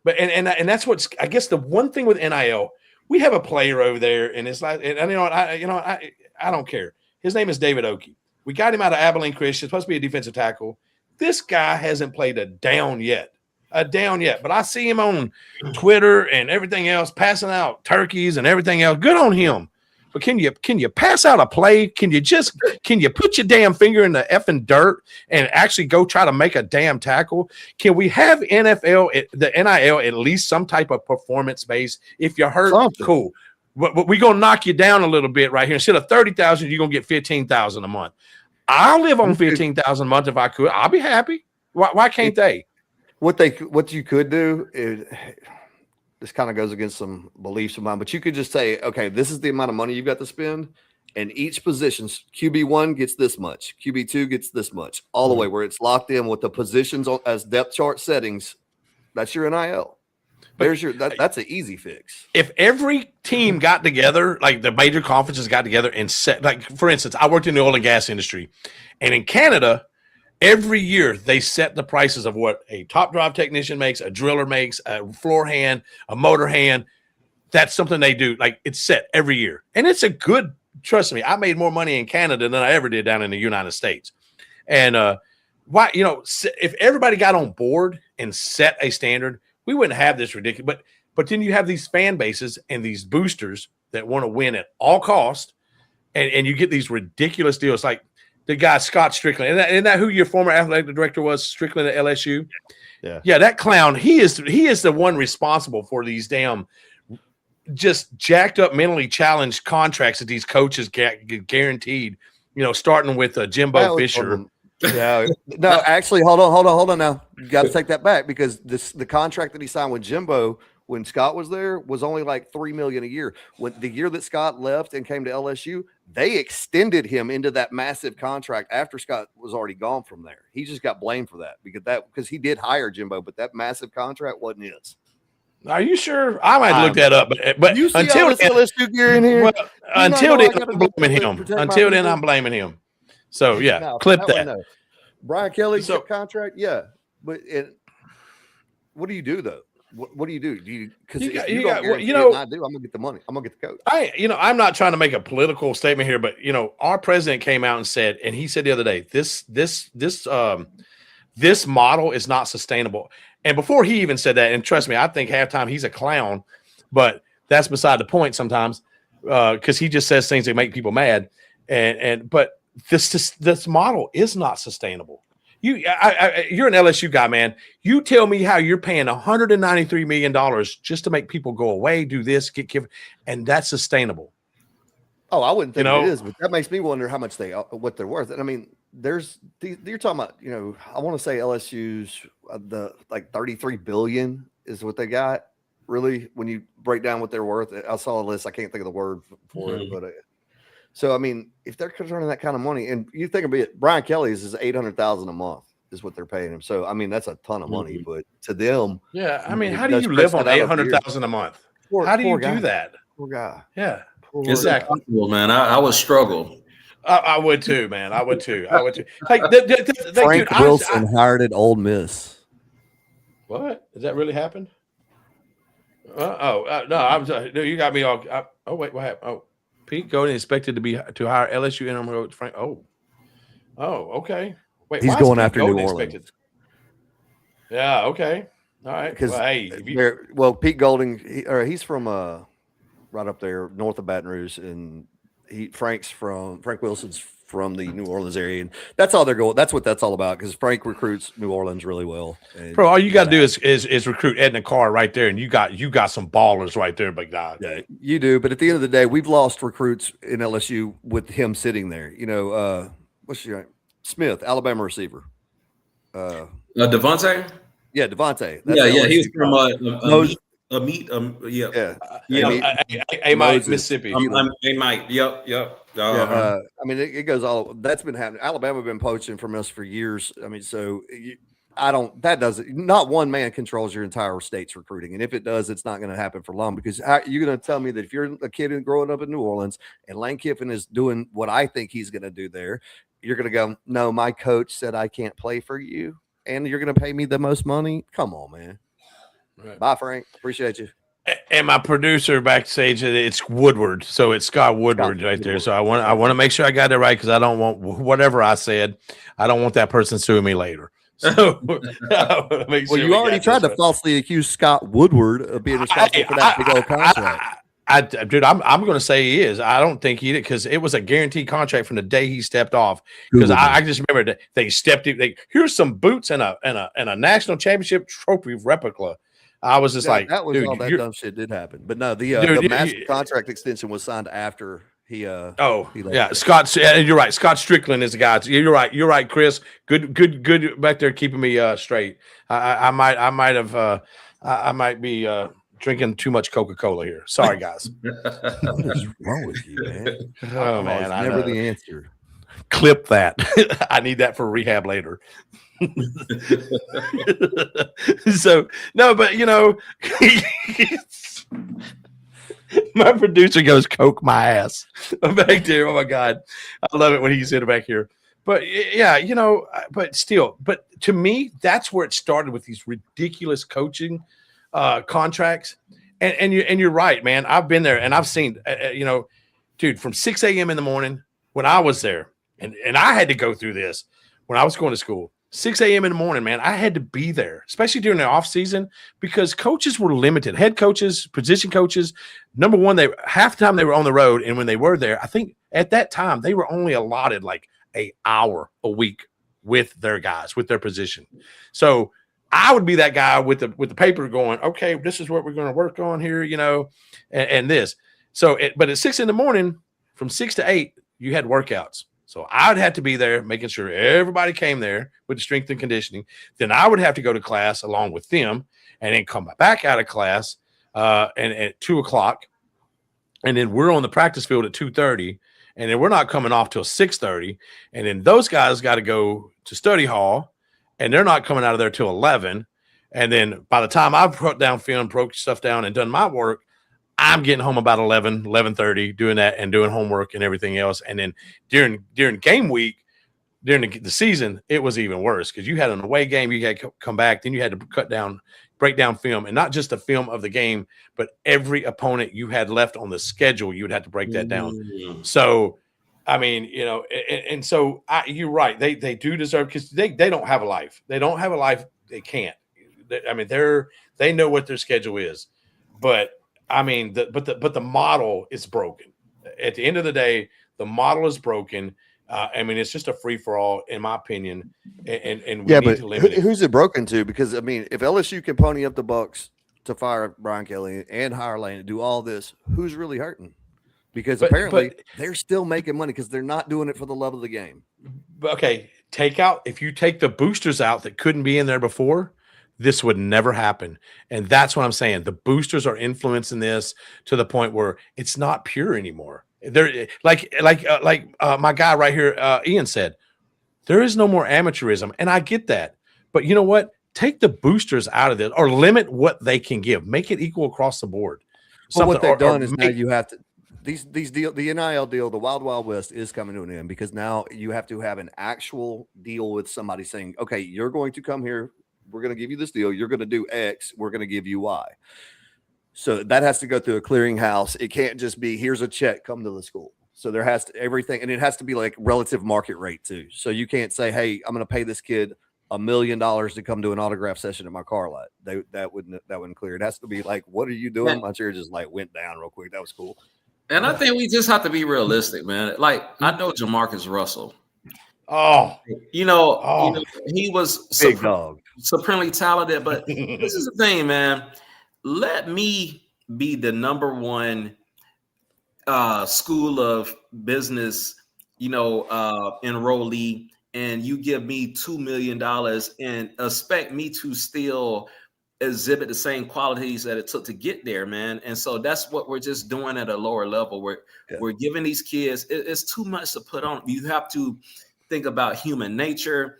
But, and that's what's, I guess the one thing with NIL, we have a player over there and it's like, and I don't care. His name is David Oki. We got him out of Abilene Christian, supposed to be a defensive tackle. This guy hasn't played a down yet. But I see him on Twitter and everything else, passing out turkeys and everything else. Good on him. But can you pass out a play? Can you put your damn finger in the effing dirt and actually go try to make a damn tackle? Can we have the NIL at least some type of performance base? If you're hurt, cool. But we're gonna knock you down a little bit right here. Instead of 30,000, you're gonna get 15,000 a month. I'll live on 15,000 a month if I could. I'll be happy. Why can't they? What you could do is, this kind of goes against some beliefs of mine, but you could just say, okay, this is the amount of money you've got to spend, and each position, QB1 gets this much, QB2 gets this much, all the way where it's locked in with the positions as depth chart settings. That's your NIL. That's an easy fix. If every team got together, like the major conferences got together and set, like for instance, I worked in the oil and gas industry, and in Canada, every year they set the prices of what a top drive technician makes, a driller makes, a floor hand, a motor hand. That's something they do. Like it's set every year, and it's a good. Trust me, I made more money in Canada than I ever did down in the United States. And why? If everybody got on board and set a standard, we wouldn't have this ridiculous. But then you have these fan bases and these boosters that want to win at all cost, and you get these ridiculous deals like the guy Scott Strickland. Isn't that who your former athletic director was, Strickland at LSU? Yeah, that clown. He is the one responsible for these damn just jacked up, mentally challenged contracts that these coaches get guaranteed. Starting with Jimbo Fisher. Yeah. No, actually, hold on now. You got to take that back because the contract that he signed with Jimbo when Scott was there was only like $3 million a year. When the year that Scott left and came to LSU, they extended him into that massive contract after Scott was already gone from there. He just got blamed for that because he did hire Jimbo, but that massive contract wasn't his. Are you sure? I might look that up, but you see until LSU gear in here, until then, I'm blaming him. Until then, I'm blaming him. So yeah, clip that. Brian Kelly's contract, yeah, but what do you do though? What do you do? Do you because I do. I'm gonna get the money. I'm gonna get the coach. I'm not trying to make a political statement here, but our president came out and said, and he said the other day, this model is not sustainable. And before he even said that, and trust me, I think halftime he's a clown, but that's beside the point sometimes because he just says things that make people mad. But this model is not sustainable. You're an LSU guy, man. You tell me how you're paying $193 million just to make people go away, do this, and that's sustainable. Oh, I wouldn't think it is, but that makes me wonder how much what they're worth. And I mean, you're talking about, I want to say LSU's the like 33 billion is what they got. Really, when you break down what they're worth, I saw a list. I can't think of the word for it, but so I mean, if they're turning that kind of money, and you think of it, Brian Kelly's is $800,000 a month. is what they're paying him. So I mean, that's a ton of money, but to them, yeah. I mean, how do you live on 800,000 a month? How do you do that? Poor guy. Yeah, it's exactly. Man, I would struggle. I would too, man. I would too. Like, Frank Wilson hired at Ole Miss. What? Does that really happen? No, you got me all. Wait, what happened? Oh, Pete Golding expected to hire LSU interim coach Frank. Oh, okay. Wait, he's going after New Orleans. Yeah. Okay. All right. Because Pete Golding, he's from right up there north of Baton Rouge, and Frank Wilson's from the New Orleans area, and that's all they're going. That's what that's all about. Because Frank recruits New Orleans really well. Bro, all you got to do is recruit Edna Carr right there, and you got some ballers right there, big guy. Yeah, you do. But at the end of the day, we've lost recruits in LSU with him sitting there. You know, what's your name? Smith, Alabama receiver. Devontae. Yeah, Devontae. He's from Amite, Mississippi. Amite. Yep. Yeah, I mean, it goes all. That's been happening. Alabama been poaching from us for years. I mean, so not one man controls your entire state's recruiting, and if it does, it's not going to happen for long. Because you're going to tell me that if you're a kid growing up in New Orleans and Lane Kiffin is doing what I think he's going to do there, you're going to go, no, my coach said I can't play for you, and you're going to pay me the most money. Come on, man. Right. Bye, Frank. Appreciate you. And my producer backstage, it's Woodward, so it's Scott Woodward right there. So I want to make sure I got it right because I don't want whatever I said. I don't want that person suing me later. So you already tried to falsely accuse Scott Woodward of being responsible for that big old contract. Dude, I'm going to say he is. I don't think he did because it was a guaranteed contract from the day he stepped off. Because I just remember that they stepped in. Here's some boots and a national championship trophy replica. I was just like, that was dude, all that dumb shit did happen. But no, the massive contract extension was signed after he left. Scott, you're right. Scott Strickland is the guy. You're right, Chris. Good back there keeping me straight. I might be drinking too much Coca-Cola here. Sorry, guys. What is wrong with you, man? Oh man, I never the answer. Clip that. I need that for rehab later. So no, but my producer goes coke my ass back there. Oh my god, I love it when he's in back here. But yeah, but still, but to me, that's where it started with these ridiculous coaching contracts. And you're right, man. I've been there and I've seen, dude, from 6 a.m. in the morning when I was there, and I had to go through this when I was going to school. 6 a.m. in the morning, man, I had to be there, especially during the off season, because coaches were limited. Head coaches, position coaches, number one, half the time they were on the road. And when they were there, I think at that time they were only allotted like an hour a week with their guys, with their position. So I would be that guy with the paper going, okay, this is what we're going to work on here, and this. So, but at 6 in the morning, from 6 to 8, you had workouts. So I would have to be there, making sure everybody came there with the strength and conditioning. Then I would have to go to class along with them, and then come back out of class and at 2:00, and then we're on the practice field at 2:30, and then we're not coming off till 6:30, and then those guys got to go to study hall, and they're not coming out of there till 11, and then by the time I've put down film, broke stuff down, and done my work, I'm getting home about 11:30, doing that and doing homework and everything else. And then during game week, during the season, it was even worse because you had an away game, you had to come back, then you had to break down film, and not just the film of the game, but every opponent you had left on the schedule, you would have to break that down. So, I mean, and so you're right. They do deserve, because they don't have a life. They don't have a life. They can't. They know what their schedule is, but I mean, but the model is broken. At the end of the day, the model is broken. I mean, it's just a free for all, in my opinion. And we need to limit it. Who's it broken to? Because I mean, if LSU can pony up the bucks to fire Brian Kelly and hire Lane and do all this, who's really hurting? Because apparently they're still making money because they're not doing it for the love of the game. Okay, if you take the boosters out that couldn't be in there before, this would never happen. And that's what I'm saying. The boosters are influencing this to the point where it's not pure anymore. They're like my guy right here, Ian said, There is no more amateurism, and I get that. But you know what? Take the boosters out of it, or limit what they can give. Make it equal across the board. Well, what they've done is now you have to the NIL deal, the Wild Wild West is coming to an end, because now you have to have an actual deal with somebody saying, okay, you're going to come here. We're going to give you this deal. You're going to do X. We're going to give you Y. So that has to go through a clearinghouse. It can't just be, here's a check, come to the school. So there has to everything, and it has to be like relative market rate too. So you can't say, hey, I'm going to pay this kid $1 million to come to an autograph session at my car lot. That wouldn't clear. It has to be like, what are you doing? My chair just like went down real quick. That was cool. And I think we just have to be realistic, man. Like, I know Jamarcus Russell. He was supremely talented, but this is the thing, man. Let me be the number one school of business, enrollee, and you give me $2 million and expect me to still exhibit the same qualities that it took to get there, man. And so that's what we're just doing at a lower level. We're giving these kids, it's too much to put on. You have to think about human nature.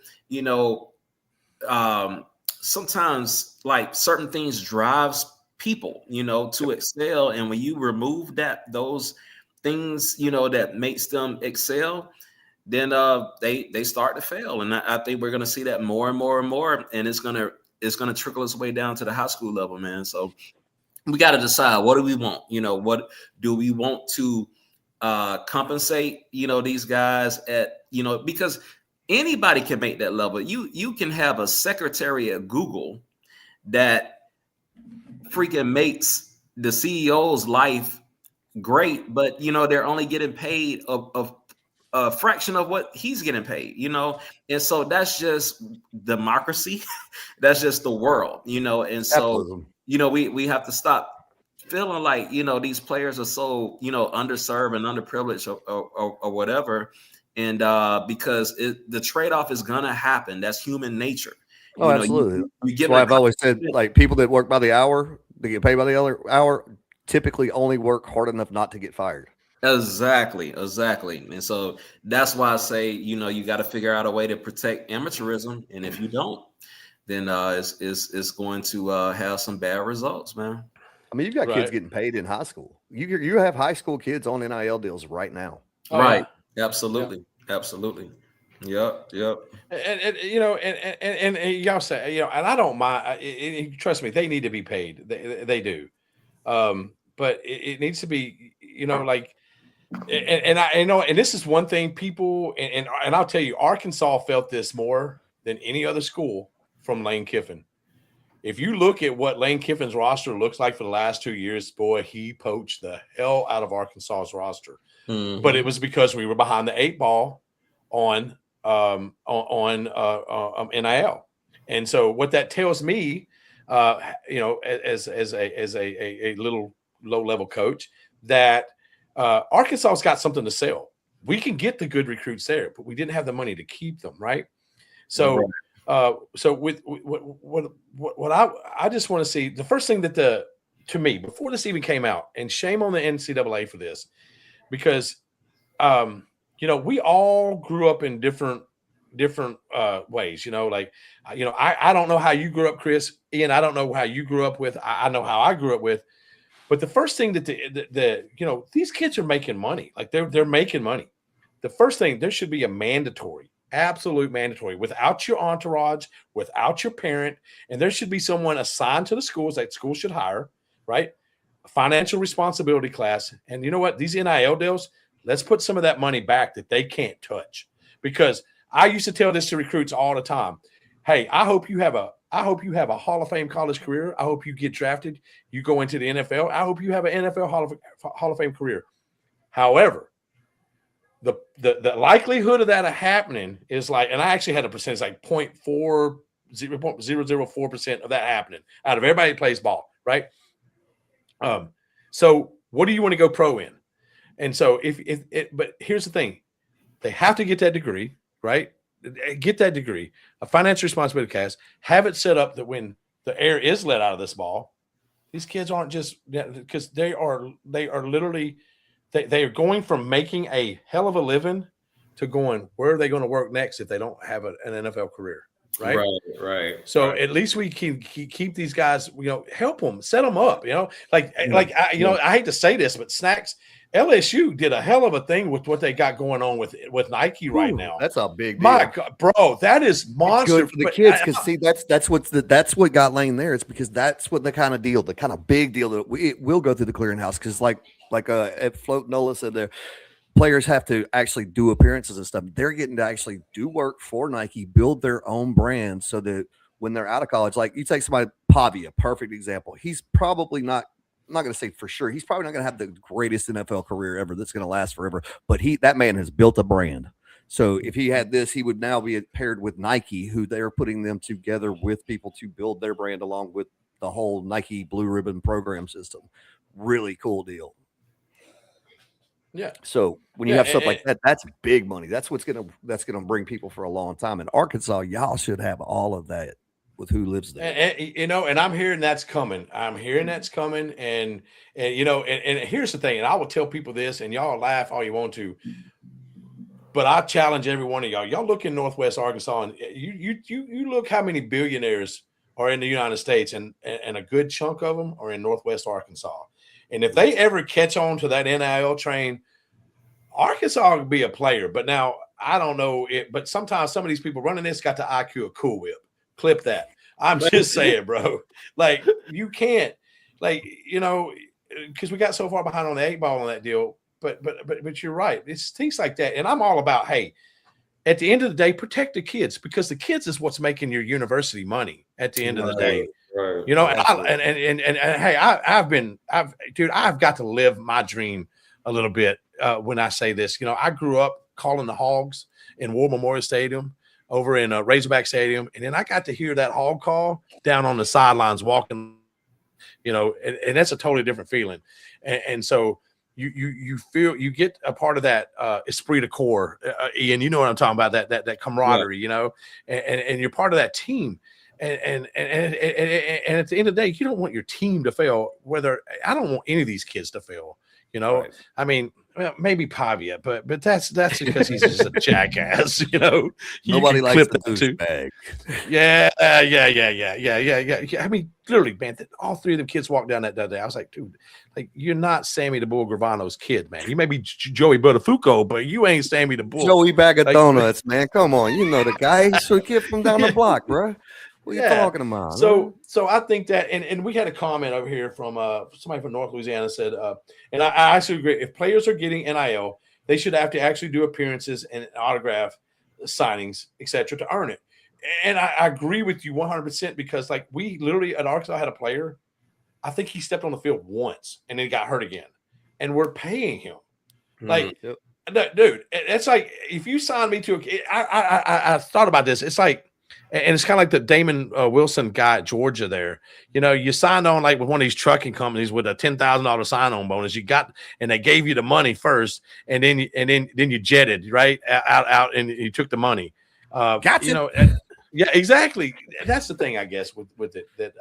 Sometimes like certain things drives people, to excel. And when you remove those things, that makes them excel, then they start to fail. And I think we're going to see that more and more and more. And it's going to trickle its way down to the high school level, man. So we got to decide, what do we want? What do we want to compensate, these guys at, because anybody can make that level. You can have a secretary at Google that freaking makes the CEO's life great, but they're only getting paid a fraction of what he's getting paid, and so that's just democracy. That's just the world, and so we have to stop feeling like these players are so underserved and underprivileged or whatever, and because the trade-off is gonna happen. That's human nature. Absolutely. That's why I've always said, like, people that work by the hour, they get paid by the other hour, typically only work hard enough not to get fired. Exactly. And so that's why I say, you got to figure out a way to protect amateurism. And if you don't, then it's going to have some bad results, man. I mean, you've got kids getting paid in high school. You have high school kids on NIL deals right now. Right. Absolutely. Yep. And y'all say, and I don't mind. Trust me, they need to be paid. They do. But it needs to be, like, and I know, and this is one thing people, and I'll tell you, Arkansas felt this more than any other school from Lane Kiffin. If you look at what Lane Kiffin's roster looks like for the last 2 years, boy, he poached the hell out of Arkansas's roster. Mm-hmm. But it was because we were behind the 8 ball on NIL. And so what that tells me, as a little low-level coach, that Arkansas's got something to sell. We can get the good recruits there, but we didn't have the money to keep them, right? So, with what I just want to see, the first thing that to me, before this even came out, and shame on the NCAA for this, because we all grew up in different ways, I don't know how you grew up, Chris. Ian, I don't know how you grew up with. I know how I grew up with. But the first thing that these kids are making money, like they're making money. The first thing, there should be a absolute mandatory, without your entourage, without your parent, and there should be someone assigned to the schools that schools should hire, right? A financial responsibility class. And you know what? These NIL deals, let's put some of that money back that they can't touch. Because I used to tell this to recruits all the time. Hey, I hope you have a Hall of Fame college career. I hope you get drafted. You go into the NFL. I hope you have an NFL Hall of Fame career. However, the likelihood of that happening is like, and I actually had a percentage like 0.004% of that happening out of everybody that plays ball, right? So what do you want to go pro in? And so but here's the thing, they have to get that degree, right? Get that degree, a financial responsibility class, have it set up that when the air is let out of this ball, these kids aren't just, because they are literally, they are going from making a hell of a living to going, where are they going to work next if they don't have an NFL career? Right. So at least we can keep these guys, help them, set them up, I hate to say this, but LSU did a hell of a thing with what they got going on with Nike right now. That's a big deal. My God, bro, that is monster for the kids, because see, that's what got Lane there. It's because that's what the kind of big deal that it will go through the clearinghouse, because like at Float Nola said there, players have to actually do appearances and stuff. They're getting to actually do work for Nike, build their own brand, so that when they're out of college, like you take somebody, Pavia, perfect example. He's probably not. I'm not going to say for sure. He's probably not going to have the greatest NFL career ever that's going to last forever. But that man has built a brand. So if he had this, he would now be paired with Nike, who they're putting them together with people to build their brand along with the whole Nike Blue Ribbon program system. Really cool deal. Yeah. So when you have stuff like that, that's big money. That's gonna bring people for a long time. In Arkansas, y'all should have all of that with who lives there. And I'm hearing that's coming. And here's the thing, and I will tell people this, and y'all laugh all you want to, but I challenge every one of y'all. Y'all look in Northwest Arkansas, and you look how many billionaires are in the United States, and a good chunk of them are in Northwest Arkansas. And if they ever catch on to that NIL train, Arkansas will be a player. But now I don't know it. But sometimes some of these people running this got the IQ of Cool Whip. Clip that. I'm just saying, bro. Like, you can't, because we got so far behind on the 8-ball on that deal. But you're right. It's things like that. And I'm all about, hey, at the end of the day, protect the kids, because the kids is what's making your university money at the end of the day. Right. I've got to live my dream a little bit when I say this. I grew up calling the Hogs in War Memorial Stadium over in Razorback Stadium, and then I got to hear that hog call down on the sidelines walking, and that's a totally different feeling. And so you feel, you get a part of that esprit de corps, Ian, you know what I'm talking about, that camaraderie, and you're part of that team. And at the end of the day, you don't want your team to fail. I don't want any of these kids to fail. Right. I mean, well, maybe Pavia, but that's because he's just a jackass. Nobody likes the boost bag. Yeah. I mean, literally, man, all three of them kids walked down that day. I was like, dude, you're not Sammy the Bull Gravano's kid, man. You may be Joey Buttafuoco, but you ain't Sammy the Bull. Joey Bag of Donuts, man. Come on, you know the guy. He's a kid from down the block, bro. What are you talking about? So I think that, and we had a comment over here from somebody from North Louisiana said, and I actually agree, if players are getting NIL, they should have to actually do appearances and autograph signings, etc., to earn it. And I agree with you 100%, because we literally at Arkansas had a player, I think he stepped on the field once and then got hurt again, and we're paying him. Dude, it's like, if you sign me to I thought about this. It's like, and it's kind of like the Damon Wilson guy at Georgia there. You signed on with one of these trucking companies with a $10,000 sign-on bonus. And they gave you the money first, and then you jetted right out and you took the money. Gotcha. Yeah, exactly. That's the thing, I guess, with it, that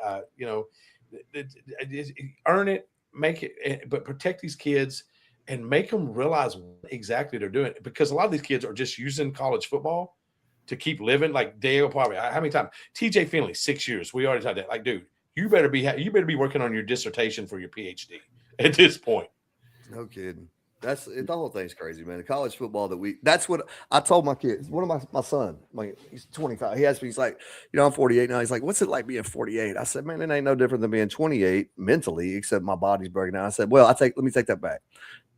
earn it, make it, but protect these kids and make them realize what exactly they're doing, because a lot of these kids are just using college football to keep living. Like Dale Parvey, how many times? TJ Finley, 6 years. We already talked that. Dude, you better be working on your dissertation for your PhD at this point. No kidding. The whole thing's crazy, man. The college football that's what I told my kids. One of my son, he's 25. He asked me, he's like, I'm 48 now. He's like, what's it like being 48? I said, man, it ain't no different than being 28 mentally, except my body's breaking down. I said, well, let me take that back.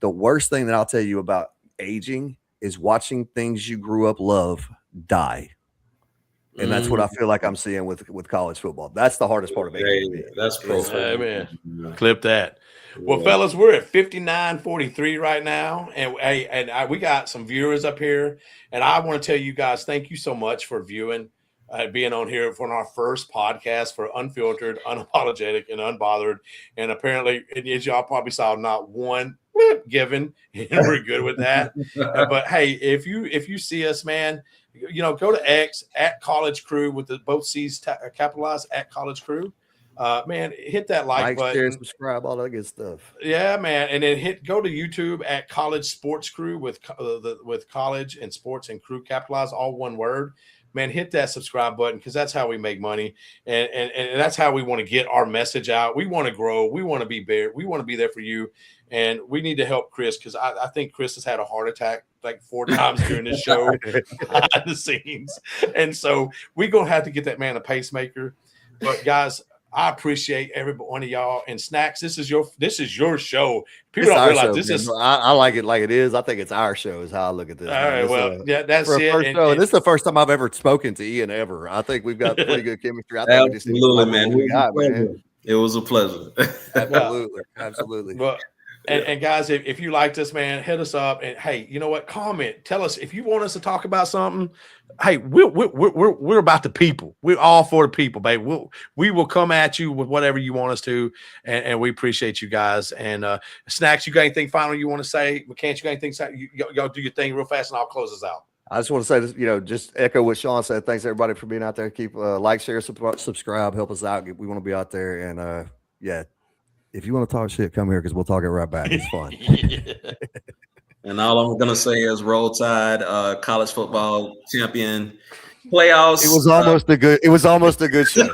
The worst thing that I'll tell you about aging is watching things you grew up love die. And that's what I feel like I'm seeing with college football. That's the hardest part of aging. That's profound. Man. Clip that. Well, fellas, we're at 59:43 right now, and we got some viewers up here, and I want to tell you guys, thank you so much for viewing, being on here for our first podcast for Unfiltered, Unapologetic, and Unbothered. And apparently, as y'all probably saw, not one given, and we're good with that. But hey, if you see us, man, go to X at College Crew with both C's capitalized, at College Crew. Man, hit that like button, share, subscribe, all that good stuff. Yeah, man, and then go to YouTube at College Sports Crew with college and sports and crew capitalized, all one word. Man, hit that subscribe button because that's how we make money, and that's how we want to get our message out. We want to grow. We want to be there. We want to be there for you, and we need to help Chris because I think Chris has had a heart attack like 4 times during this show behind the scenes, and so we're gonna have to get that man a pacemaker. But guys, I appreciate every one of y'all. And Snacks, this is your show. People don't realize this is. I like it like it is. I think it's our show. Is how I look at this. All right, well, yeah, that's it. This is the first time I've ever spoken to Ian ever. I think we've got pretty good chemistry. I think absolutely, man. It was a pleasure. Absolutely. Well, and guys, if you liked us, man, hit us up. And hey, you know what? Comment. Tell us if you want us to talk about something. Hey, we're about the people. We're all for the people, baby. We will come at you with whatever you want us to, and we appreciate you guys. And Snacks, you got anything final you want to say? McCants, you got anything? Y'all do your thing real fast, and I'll close us out. I just want to say this, just echo what Sean said. Thanks everybody for being out there. Keep like, share, subscribe, help us out. We want to be out there, and if you want to talk shit, come here because we'll talk it right back. It's fun. And all I'm gonna say is Roll Tide, college football champion playoffs. It was almost a good. It was almost a good show.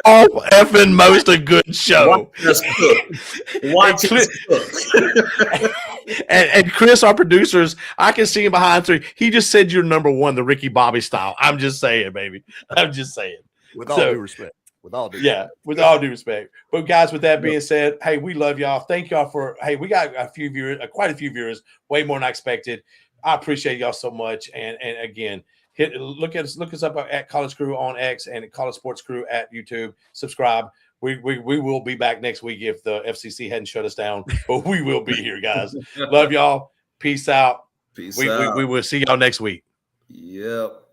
All effing most a good show. Watch us cook. And Chris, our producers, I can see him behind three. He just said you're number one, the Ricky Bobby style. I'm just saying, baby. I'm just saying. With all due respect. With all due respect. But guys, with that being said, hey, we love y'all. Thank y'all for we got a few viewers, quite a few viewers, way more than I expected. I appreciate y'all so much. And again, look us up at College Crew on X and College Sports Crew at YouTube. Subscribe. We will be back next week if the FCC hadn't shut us down, but we will be here, guys. Love y'all. Peace out. Peace out. We will see y'all next week. Yep.